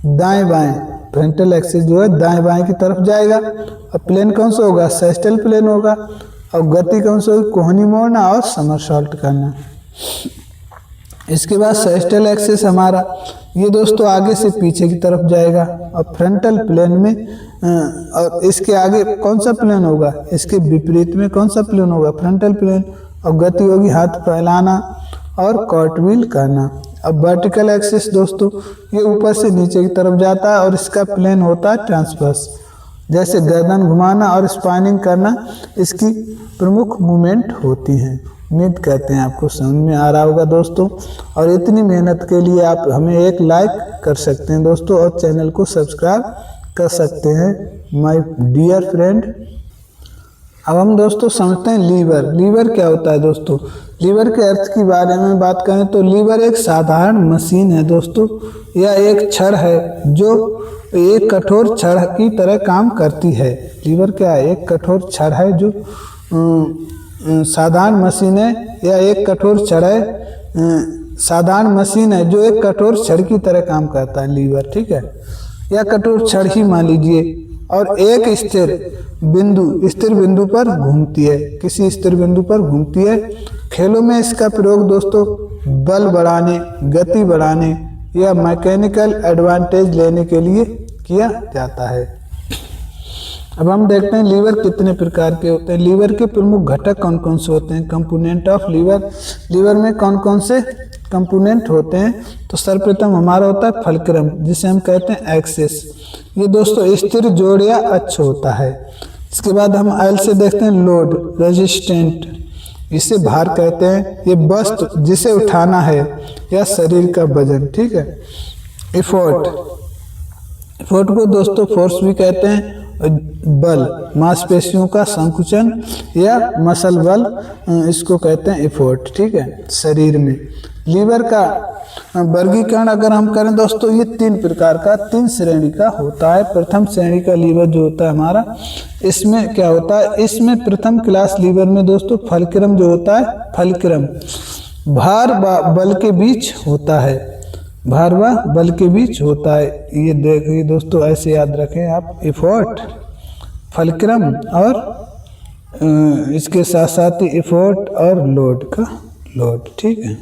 दाएं बाएं। फ्रंटल एक्सिस जो है दाएं बाएं की तरफ जाएगा। अब प्लेन कौन सा होगा, सैजिटल प्लेन होगा। और गति कौन सी होगी, कोहनी मोड़ना और समरसॉल्ट करना। इसके बाद सैजिटल एक्सिस हमारा ये दोस्तों आगे से पीछे की तरफ जाएगा और फ्रंटल प्लेन में और इसके आगे कौन सा प्लेन होगा, इसके विपरीत में कौन सा प्लेन होगा, फ्रंटल प्लेन। और गति होगी हाथ फैलाना और कार्टव्हील करना। अब वर्टिकल एक्सिस दोस्तों ये ऊपर से नीचे की तरफ जाता है और इसका प्लेन होता है ट्रांसवर्स, जैसे गर्दन घुमाना और स्पाइनिंग करना इसकी प्रमुख मूवमेंट होती हैं। उम्मीद करते हैं आपको समझ में आ रहा होगा दोस्तों, और इतनी मेहनत के लिए आप हमें एक लाइक कर सकते हैं दोस्तों और चैनल को सब्सक्राइब कर सकते हैं माय डियर फ्रेंड। अब हम दोस्तों समझते हैं लीवर। लीवर क्या होता है दोस्तों, लीवर के अर्थ के बारे में बात करें तो लीवर एक साधारण मशीन है दोस्तों, यह एक छड़ है जो एक कठोर छड़ की तरह काम करती है। लीवर क्या है, एक कठोर छड़ है जो साधारण मशीन है, या एक कठोर छड़ है, साधारण मशीन है जो एक कठोर छड़ की तरह काम करता है लीवर, ठीक है। या कठोर छड़ ही मान लीजिए और एक स्थिर बिंदु पर घूमती है, किसी स्थिर बिंदु पर घूमती है। खेलों में इसका प्रयोग दोस्तों बल बढ़ाने, गति बढ़ाने या मैकेनिकल एडवांटेज लेने के लिए किया जाता है। अब हम देखते हैं लीवर कितने प्रकार के होते हैं। लीवर के प्रमुख घटक कौन कौन से होते हैं, कंपोनेंट ऑफ लीवर। लीवर में कौन कौन से कंपोनेंट होते हैं, तो सर्वप्रथम हमारा होता है फलक्रम, जिसे हम कहते हैं एक्सिस। ये दोस्तों स्थिर जोड़ या अक्ष होता है। इसके बाद हम एल से देखते हैं लोड, रेजिस्टेंट, इसे भार कहते हैं। ये वस्तु जिसे उठाना है या शरीर का वजन, ठीक है। इफोर्ट, इफोर्ट को दोस्तों फोर्स भी कहते हैं। बल, मांसपेशियों का संकुचन या मसल बल, इसको कहते हैं इफोर्ट, ठीक है, शरीर में। लीवर का वर्गीकरण अगर हम करें दोस्तों, ये तीन प्रकार का, तीन श्रेणी का होता है। प्रथम श्रेणी का लीवर जो होता है हमारा, इसमें क्या होता है, इसमें प्रथम क्लास लीवर में दोस्तों फलक्रम जो होता है, फलक्रम भार व बल के बीच होता है, भार व बल के बीच होता है। ये देखिए दोस्तों, ऐसे याद रखें आप, इफोर्ट, फलक्रम और इसके साथ साथ ही इफोर्ट और लोड का लोड, ठीक है,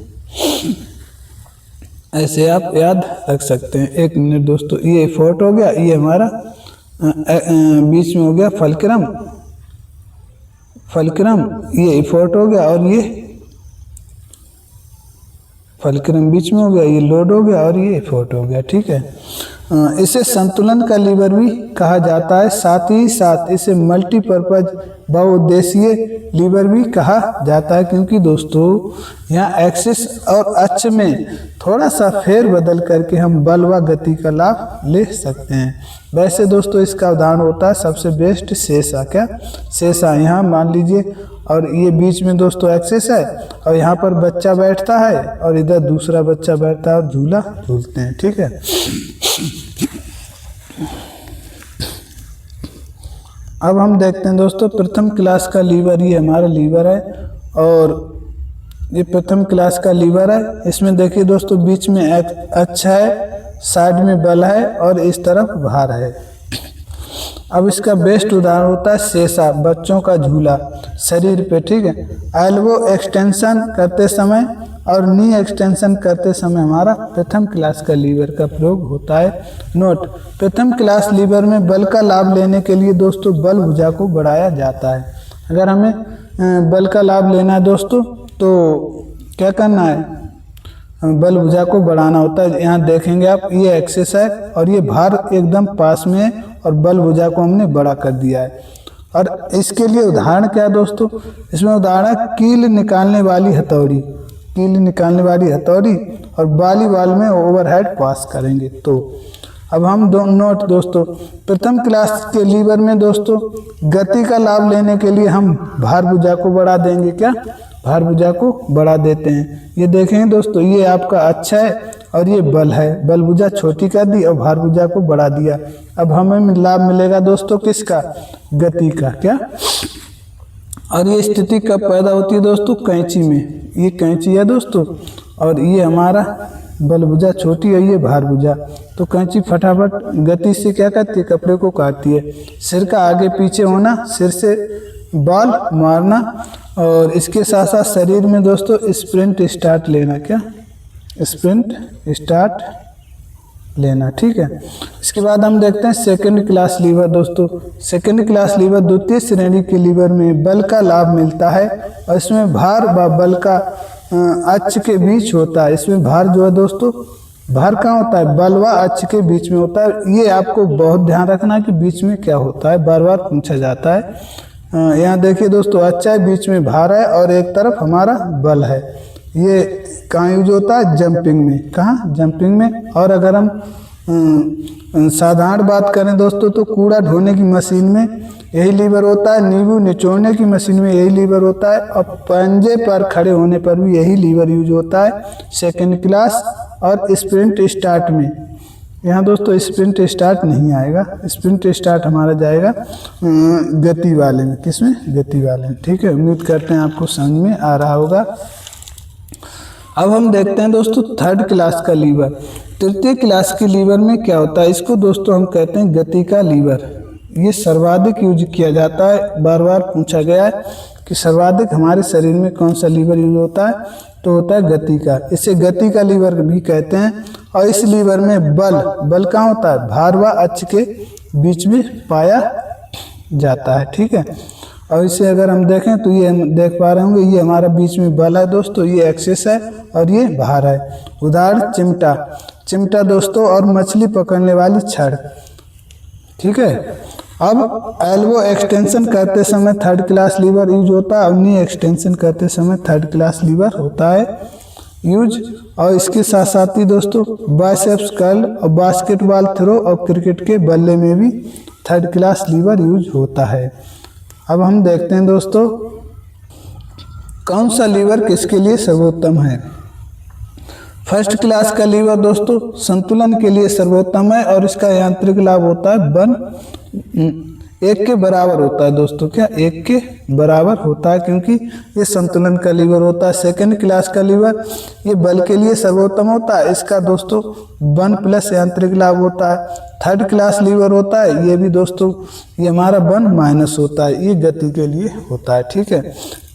ऐसे आप याद रख सकते हैं। एक मिनट दोस्तों, ये इफोर्ट हो गया, ये हमारा बीच में हो गया फलक्रम, फलक्रम ये इफोर्ट हो गया और ये फलक्रम बीच में हो गया, ये लोड हो गया और ये इफोर्ट हो गया, ठीक है। इसे संतुलन का लीवर भी कहा जाता है, साथ ही साथ इसे मल्टीपर्पज बहुउद्देशीय लीवर भी कहा जाता है, क्योंकि दोस्तों यहाँ एक्सिस और अक्ष में थोड़ा सा फेर बदल करके हम बल व गति का लाभ ले सकते हैं। वैसे दोस्तों इसका उदाहरण होता है सबसे बेस्ट सेसा। क्या सेसा, यहाँ मान लीजिए और ये बीच में दोस्तों एक्सिस है और यहाँ पर बच्चा बैठता है और इधर दूसरा बच्चा बैठता है और झूला झूलते हैं। ठीक है, अब हम देखते हैं दोस्तों प्रथम क्लास का लीवर। ये हमारा लीवर है और ये प्रथम क्लास का लीवर है। इसमें देखिए दोस्तों बीच में अक्ष है, साइड में बल है और इस तरफ भार है। अब इसका बेस्ट उदाहरण होता है सेसा, बच्चों का झूला शरीर पे। ठीक है, एल्बो एक्सटेंशन करते समय और नी एक्सटेंशन करते समय हमारा प्रथम क्लास का लीवर का प्रयोग होता है। नोट, प्रथम क्लास लीवर में बल का लाभ लेने के लिए दोस्तों बल भुजा को बढ़ाया जाता है। अगर हमें बल का लाभ लेना है दोस्तों तो क्या करना है, बल भुजा को बढ़ाना होता है। यहाँ देखेंगे आप, ये एक्सिस है और ये भार एकदम पास में है और बल भुजा को हमने बड़ा कर दिया है। और इसके लिए उदाहरण क्या है दोस्तों, इसमें उदाहरण है कील निकालने वाली हथौड़ी, कील निकालने वाली हथौड़ी और वॉलीबॉल में ओवरहेड पास करेंगे। तो अब हम नोट दोस्तों, प्रथम क्लास के लीवर में दोस्तों गति का लाभ लेने के लिए हम भार भुजा को बढ़ा देंगे। क्या, भार भुजा को बढ़ा देते हैं। ये देखेंगे दोस्तों, ये आपका अच्छा है और ये बल है, बल भुजा छोटी कर दी और भार भुजा को बढ़ा दिया। अब हमें लाभ मिलेगा दोस्तों किसका, गति का। क्या, और ये स्थिति कब पैदा होती है दोस्तों, कैंची में। ये कैंची है दोस्तों और ये हमारा बल भुजा छोटी है, ये भार भुजा। तो कैंची फटाफट गति से क्या करती है, कपड़े को काटती है। सिर का आगे पीछे होना, सिर से बॉल मारना और इसके साथ साथ शरीर में दोस्तों स्प्रिंट स्टार्ट लेना। क्या, स्प्रिंट स्टार्ट लेना। ठीक है, इसके बाद हम देखते हैं सेकंड क्लास लीवर। दोस्तों सेकंड क्लास लीवर द्वितीय श्रेणी के लीवर में बल का लाभ मिलता है और इसमें भार व बल का अक्ष के बीच होता है। इसमें भार जो है दोस्तों, भार कहाँ होता है, बल व अक्ष के बीच में होता है। ये आपको बहुत ध्यान रखना है कि बीच में क्या होता है, बार बार पूछा जाता है। यहाँ देखिए दोस्तों, अच्छा है, बीच में भार है और एक तरफ हमारा बल है। ये कहाँ यूज होता है, जंपिंग में। कहाँ, जंपिंग में। और अगर हम साधारण बात करें दोस्तों तो कूड़ा ढोने की मशीन में यही लीवर होता है, नींबू निचोड़ने की मशीन में यही लीवर होता है और पंजे पर खड़े होने पर भी यही लीवर यूज होता है सेकंड क्लास। और स्प्रिंट स्टार्ट में यहाँ दोस्तों स्प्रिंट स्टार्ट नहीं आएगा, स्प्रिंट स्टार्ट हमारा जाएगा गति वाले में। किसमें, गति वाले में। ठीक है, उम्मीद करते हैं आपको समझ में आ रहा होगा। अब हम देखते हैं दोस्तों थर्ड क्लास का लीवर। तृतीय क्लास के लीवर में क्या होता है, इसको दोस्तों हम कहते हैं गति का लीवर। ये सर्वाधिक यूज किया जाता है, बार बार पूछा गया है कि सर्वाधिक हमारे शरीर में कौन सा लीवर यूज होता है, तो होता है गति का। इसे गति का लीवर भी कहते हैं। और इस लीवर में बल कहाँ होता है, भार व अक्ष के बीच में पाया जाता है। ठीक है, और इसे अगर हम देखें तो ये हम देख पा रहे होंगे, ये हमारा बीच में बल है दोस्तों, ये एक्सिस है और ये भार है। उदाहरण चिमटा, चिमटा दोस्तों और मछली पकड़ने वाली छड़। ठीक है, अब एल्बो एक्सटेंशन करते समय थर्ड क्लास लीवर यूज होता है और नी एक्सटेंशन करते समय थर्ड क्लास लीवर होता है यूज। और इसके साथ साथ ही दोस्तों बाइसेप्स कर्ल और बास्केटबॉल थ्रो और क्रिकेट के बल्ले में भी थर्ड क्लास लीवर यूज होता है। अब हम देखते हैं दोस्तों कौन सा लीवर किसके लिए सर्वोत्तम है। फर्स्ट क्लास का लीवर दोस्तों संतुलन के लिए सर्वोत्तम है और इसका यांत्रिक लाभ होता है बल 1 के बराबर होता है दोस्तों। क्या, 1 के बराबर होता है क्योंकि ये संतुलन का लीवर होता है। सेकंड क्लास का लीवर ये बल के लिए सर्वोत्तम होता है, इसका दोस्तों 1 प्लस यांत्रिक लाभ होता है। थर्ड क्लास लीवर होता है, ये भी दोस्तों ये हमारा 1 माइनस होता है, ये गति के लिए होता है। ठीक है,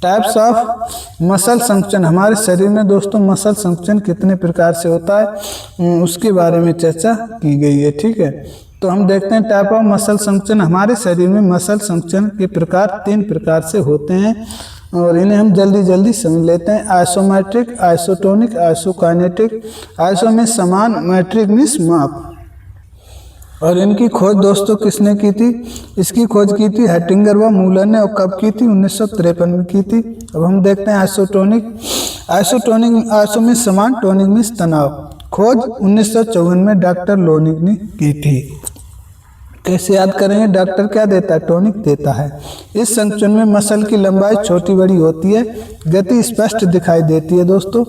टाइप्स ऑफ मसल फंक्शन। हमारे शरीर में दोस्तों मसल फंक्शन कितने प्रकार से होता है उसके बारे में चर्चा की गई है। ठीक है, तो हम देखते हैं टाइप ऑफ मसल फंक्शन। हमारे शरीर में मसल फंक्शन के प्रकार 3 प्रकार से होते हैं और इन्हें हम जल्दी समझ लेते हैं। Isometric, isotonic, isokinetic. आइसो में समान, मैट्रिक मीन्स माप। और इनकी खोज दोस्तों किसने की थी? इसकी खोज की थी हेटिंगर व मूलर ने। और कब की थी? 1953 में की थी। अब हम देखते हैं आइसोटोनिक। आइसो में समान, टोनिक में तनाव। खोज 1954 में डॉक्टर लोनिक ने की थी। कैसे याद करेंगे? डॉक्टर क्या देता है? टोनिक देता है। इस संचरण में मसल की लंबाई छोटी बड़ी होती है, गति स्पष्ट दिखाई देती है दोस्तों।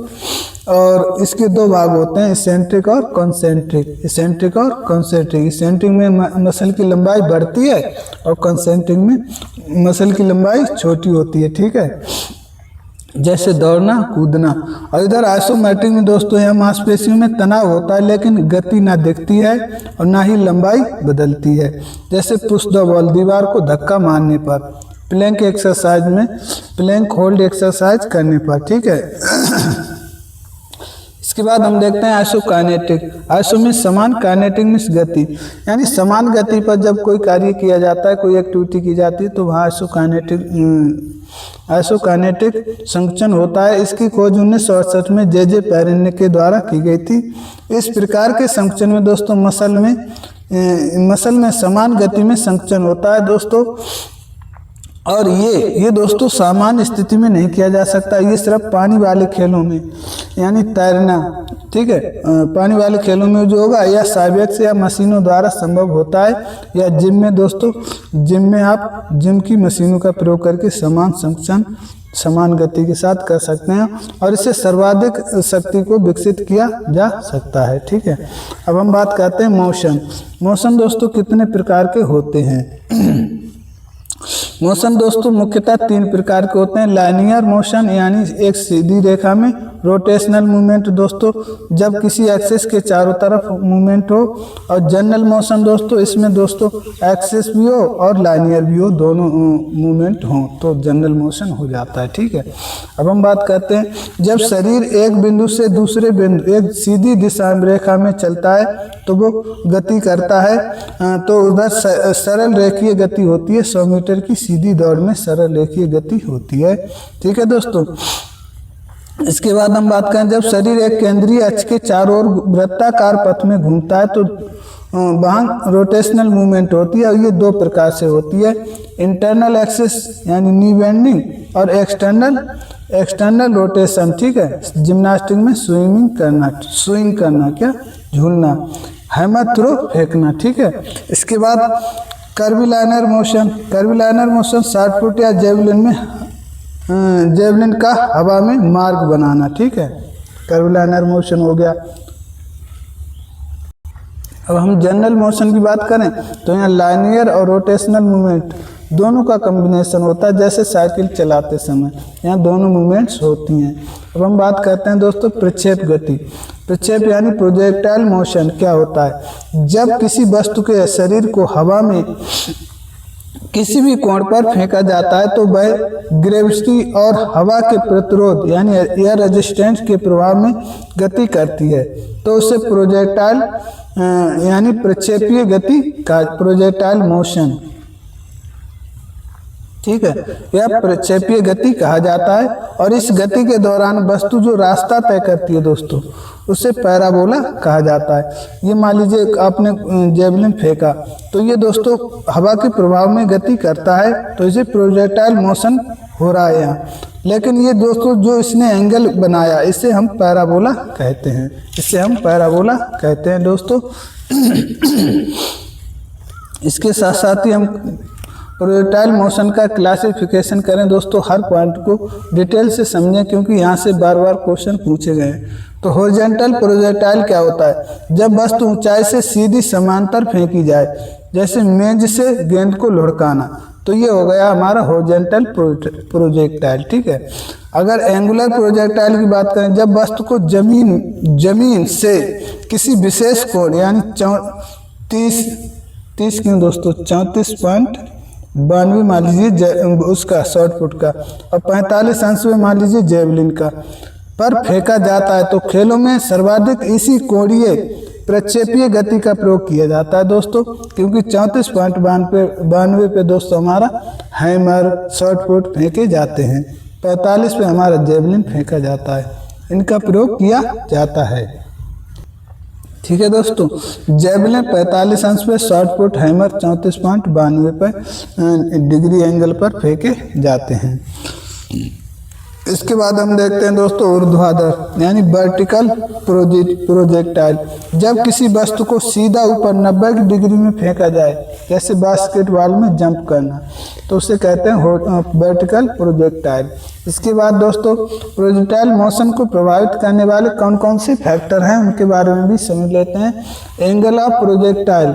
और इसके दो भाग होते हैं, इसेंट्रिक और कॉन्सेंट्रिक। इसेंट्रिक और कॉन्सेंट्रिक। इसेंट्रिक में मसल की लंबाई बढ़ती है और कॉन्सेंट्रिक में मसल की लंबाई छोटी होती है। ठीक है, जैसे दौड़ना, कूदना। और इधर आइसोमेट्रिक में दोस्तों यहाँ मांसपेशियों में तनाव होता है, लेकिन गति ना दिखती है और ना ही लंबाई बदलती है। जैसे पुश द बॉल, दीवार को धक्का मारने पर। प्लैंक एक्सरसाइज में, प्लैंक होल्ड एक्सरसाइज करने पर। ठीक है। इसके बाद हम देखते हैं आइसोकाइनेटिक। आइसो में समान, काइनेटिक में गति, यानी समान गति पर जब कोई कार्य किया जाता है, कोई एक्टिविटी की जाती है, तो वहाँ आइसोकाइनेटिक संकुचन होता है। इसकी खोज 1968 में जे पेरिन के द्वारा की गई थी। इस प्रकार के संकुचन में दोस्तों मसल में समान गति में संकुचन होता है दोस्तों। और ये दोस्तों सामान्य स्थिति में नहीं किया जा सकता, ये सिर्फ पानी वाले खेलों में, यानी तैरना, ठीक है, पानी वाले खेलों में जो होगा, या साइबेक्स या मशीनों द्वारा संभव होता है, या जिम में दोस्तों, जिम में आप जिम की मशीनों का प्रयोग करके समान संकुचन समान गति के साथ कर सकते हैं और इससे सर्वाधिक शक्ति को विकसित किया जा सकता है। ठीक है, अब हम बात करते हैं मोशन। मोशन दोस्तों कितने प्रकार के होते हैं? मोशन दोस्तों मुख्यतः 3 प्रकार के होते हैं। लाइनियर मोशन यानी एक सीधी रेखा में, रोटेशनल मूवमेंट दोस्तों जब किसी एक्सिस के चारों तरफ मूवमेंट हो, और जनरल मोशन दोस्तों इसमें दोस्तों एक्सिस भी हो और लाइनियर भी हो, दोनों मूवमेंट हो तो जनरल मोशन हो जाता है। ठीक है, अब हम बात करते हैं जब शरीर एक बिंदु से दूसरे बिंदु एक सीधी दिशा रेखा में चलता है तो वो गति करता है, तो उधर सरल रेखीय गति होती है। 100 मीटर की सीधी दौड़ में सरल रेखीय गति होती है। ठीक है दोस्तों, इसके बाद हम बात करें जब शरीर एक केंद्रीय अक्ष के चारों ओर वृत्ताकार पथ में घूमता है तो वहाँ रोटेशनल मूवमेंट होती है। और ये 2 प्रकार से होती है, इंटरनल एक्सिस यानी नी बेंडिंग और एक्सटर्नल रोटेशन। ठीक है, जिम्नास्टिक में स्विंग करना क्या, झूलना, हैमर थ्रो फेंकना। ठीक है, इसके बाद कर्विलाइनर मोशन शॉट पुट या जेवलिन का हवा में मार्ग बनाना। ठीक है, कर्विलाइनर मोशन हो गया। अब हम जनरल मोशन की बात करें तो यहाँ लाइनियर और रोटेशनल मूवमेंट दोनों का कॉम्बिनेशन होता है, जैसे साइकिल चलाते समय यहाँ दोनों मूवमेंट्स होती हैं। अब हम बात करते हैं दोस्तों प्रक्षेप गति। प्रक्षेप यानी प्रोजेक्टाइल मोशन क्या होता है? जब किसी वस्तु के शरीर को हवा में किसी भी कोण पर फेंका जाता है तो वह ग्रेविटी और हवा के प्रतिरोध यानी एयर रेजिस्टेंस के प्रभाव में गति करती है, तो उसे प्रोजेक्टाइल यानी प्रक्षेपीय गति का प्रोजेक्टाइल मोशन, ठीक है, यह प्रक्षेपीय गति कहा जाता है। और इस गति के दौरान वस्तु जो रास्ता तय करती है दोस्तों उसे पैराबोला कहा जाता है। ये मान लीजिए आपने जेवलिन फेंका तो ये दोस्तों हवा के प्रभाव में गति करता है, तो इसे प्रोजेक्टाइल मोशन हो रहा है यहाँ। लेकिन ये दोस्तों जो इसने एंगल बनाया इसे हम पैराबोला कहते हैं, इसे हम पैराबोला कहते हैं दोस्तों। इसके साथ साथ ही हम प्रोजेक्टाइल मोशन का क्लासिफिकेशन करें दोस्तों, हर पॉइंट को डिटेल से समझें क्योंकि यहाँ से बार बार क्वेश्चन पूछे गए हैं। तो हॉरिजॉन्टल प्रोजेक्टाइल क्या होता है? जब वस्तु ऊंचाई से सीधी समांतर फेंकी जाए, जैसे मेज से गेंद को लुढ़काना, तो ये हो गया हमारा हॉरिजॉन्टल प्रोजेक्टाइल। ठीक है, अगर एंगुलर प्रोजेक्टाइल की बात करें, जब वस्तु को जमीन से किसी विशेष कोण यानी 30 क्यों दोस्तों 34.92 मान लीजिए उसका शॉर्ट पुट का और 45 अंश में मान लीजिए जेवलिन का पर फेंका जाता है, तो खेलों में सर्वाधिक इसी कोणीय प्रक्षेपीय गति का प्रयोग किया जाता है दोस्तों, क्योंकि 34.92 पे दोस्तों हमारा हैमर शॉर्ट पुट फेंके जाते हैं, 45 पे हमारा जेवलिन फेंका जाता है, इनका प्रयोग किया जाता है। ठीक है दोस्तों। जेवलिन 45 अंश पे, शॉर्ट पुट हैमर 34.92 पर डिग्री एंगल पर फेंके जाते हैं। इसके बाद हम देखते हैं दोस्तों ऊर्ध्वाधर यानी वर्टिकल प्रोजेक्टाइल। जब किसी वस्तु को सीधा ऊपर 90 डिग्री में फेंका जाए, जैसे बास्केटबॉल में जंप करना, तो उसे कहते हैं वर्टिकल प्रोजेक्टाइल। इसके बाद दोस्तों प्रोजेक्टाइल मोशन को प्रभावित करने वाले कौन कौन से फैक्टर हैं उनके बारे में भी समझ लेते हैं। एंगल ऑफ प्रोजेक्टाइल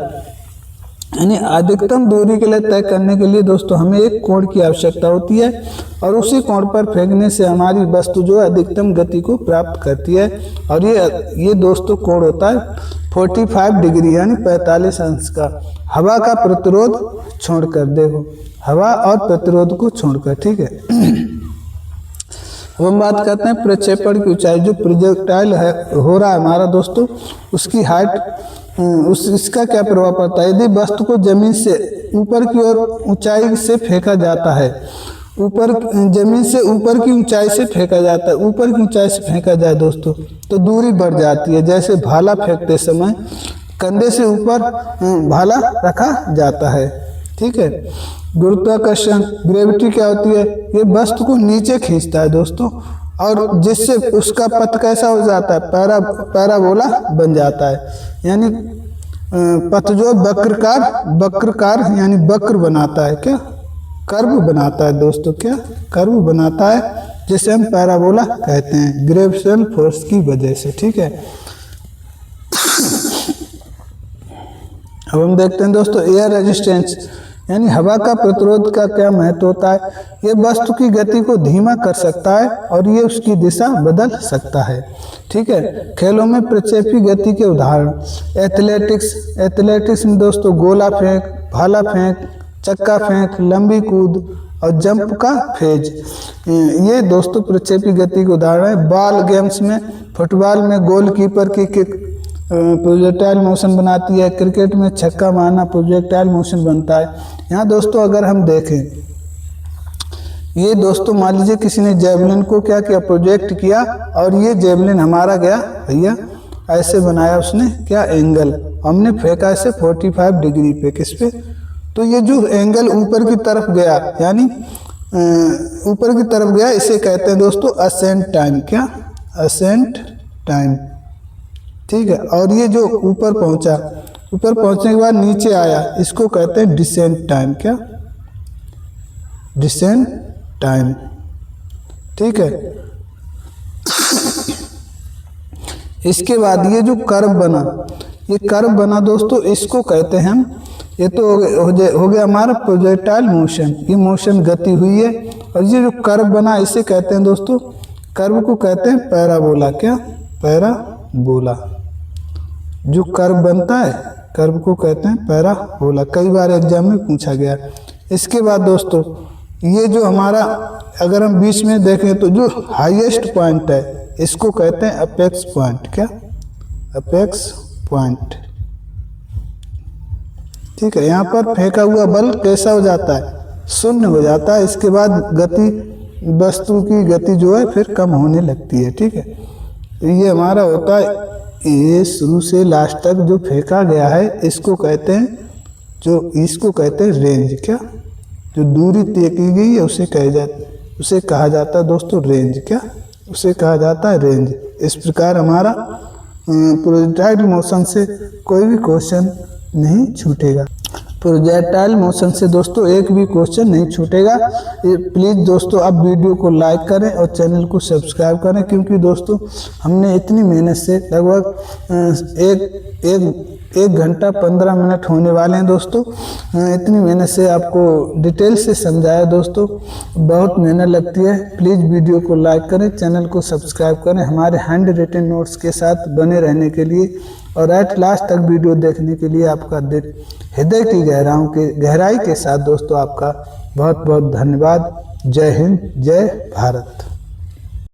यानी अधिकतम दूरी के लिए तय करने के लिए दोस्तों हमें एक कोण की आवश्यकता होती है, और उसी कोण पर फेंकने से हमारी वस्तु जो है अधिकतम गति को प्राप्त करती है। और ये दोस्तों कोण होता है 45 डिग्री यानी 45 अंश का। हवा का प्रतिरोध छोड़कर, देखो हवा और प्रतिरोध को छोड़कर, ठीक है। अब हम बात करते हैं प्रक्षेपण की ऊंचाई। जो प्रोजेक्टाइल है हो रहा है हमारा दोस्तों, उसकी हाइट इसका क्या प्रभाव पड़ता है। यदि वस्तु को जमीन से ऊपर की ओर ऊंचाई से फेंका जाता है, जमीन से ऊपर की ऊंचाई से फेंका जाता है, ऊपर की ऊंचाई से फेंका जाए दोस्तों, तो दूरी बढ़ जाती है। जैसे भाला फेंकते समय कंधे से ऊपर भाला रखा जाता है, ठीक है। गुरुत्वाकर्षण ग्रेविटी क्या होती है, ये वस्तु को नीचे खींचता है दोस्तों, और जिससे उसका पथ कैसा हो जाता है, पैराबोला बन जाता है। यानी पथ जो वक्रकार यानी वक्र बनाता है, क्या कर्व बनाता है दोस्तों, क्या कर्व बनाता है, जिसे हम पैराबोला कहते हैं ग्रेविटेशनल फोर्स की वजह से, ठीक है। अब हम देखते हैं दोस्तों एयर रेजिस्टेंस यानी हवा का प्रतिरोध का क्या महत्व होता है। ये वस्तु की गति को धीमा कर सकता है और ये उसकी दिशा बदल सकता है, ठीक है। खेलों में प्रक्षेपी गति के उदाहरण एथलेटिक्स में दोस्तों गोला फेंक, भाला फेंक, चक्का फेंक, लंबी कूद और जंप का फेज, ये दोस्तों प्रक्षेपी गति के उदाहरण है। बॉल गेम्स में, फुटबॉल में गोलकीपर की किक प्रोजेक्टाइल मोशन बनाती है। क्रिकेट में छक्का मारना प्रोजेक्टाइल मोशन बनता है। यहाँ दोस्तों अगर हम देखें, ये दोस्तों मान लीजिए किसी ने जेवलिन को क्या किया, प्रोजेक्ट किया, और ये जेवलिन हमारा गया भैया ऐसे बनाया उसने क्या एंगल, हमने फेंका इसे 45 डिग्री पे, किस पे, तो ये जो एंगल ऊपर की तरफ गया यानी ऊपर की तरफ गया, इसे कहते हैं दोस्तों असेंट टाइम, क्या असेंट टाइम, ठीक है। और ये जो ऊपर पहुंचा, ऊपर पहुंचने के बाद नीचे आया, इसको कहते हैं डिसेंट टाइम, क्या डिसेंट टाइम, ठीक है। इसके बाद ये जो कर्व बना, ये कर्व बना दोस्तों, इसको कहते हैं हम, ये तो हो गया हमारा प्रोजेक्टाइल मोशन, ये मोशन गति हुई है। और ये जो कर्व बना इसे कहते हैं दोस्तों, कर्व को कहते हैं पैराबोला, क्या पैराबोला। जो कर्व बनता है कर्व को कहते हैं पैराबोला, कई बार एग्जाम में पूछा गया। इसके बाद दोस्तों ये जो हमारा अगर हम बीच में देखें तो जो हाईएस्ट पॉइंट है इसको कहते हैं अपेक्स पॉइंट, क्या अपेक्स पॉइंट, ठीक है। यहाँ पर फेंका हुआ बल कैसा हो जाता है, शून्य हो जाता है। इसके बाद गति, वस्तु की गति जो है फिर कम होने लगती है, ठीक है। ये हमारा होता है, ये शुरू से लास्ट तक जो फेंका गया है इसको कहते हैं, इसको कहते हैं रेंज, क्या जो दूरी तय की गई है उसे कहा जाता है दोस्तों रेंज, क्या उसे कहा जाता है रेंज। इस प्रकार हमारा प्रोजेक्टाइल मोशन से कोई भी क्वेश्चन नहीं छूटेगा। प्रोजेक्टाइल मोशन से दोस्तों एक भी क्वेश्चन नहीं छूटेगा। प्लीज़ दोस्तों आप वीडियो को लाइक करें और चैनल को सब्सक्राइब करें, क्योंकि दोस्तों हमने इतनी मेहनत से लगभग एक घंटा 15 मिनट होने वाले हैं दोस्तों, इतनी मेहनत से आपको डिटेल से समझाया दोस्तों, बहुत मेहनत लगती है। प्लीज़ वीडियो को लाइक करें, चैनल को सब्सक्राइब करें हमारे हैंड रिटन नोट्स के साथ बने रहने के लिए, और एट लास्ट तक वीडियो देखने के लिए आपका हृदय की गहराई के साथ दोस्तों आपका बहुत बहुत धन्यवाद। जय हिंद, जय भारत।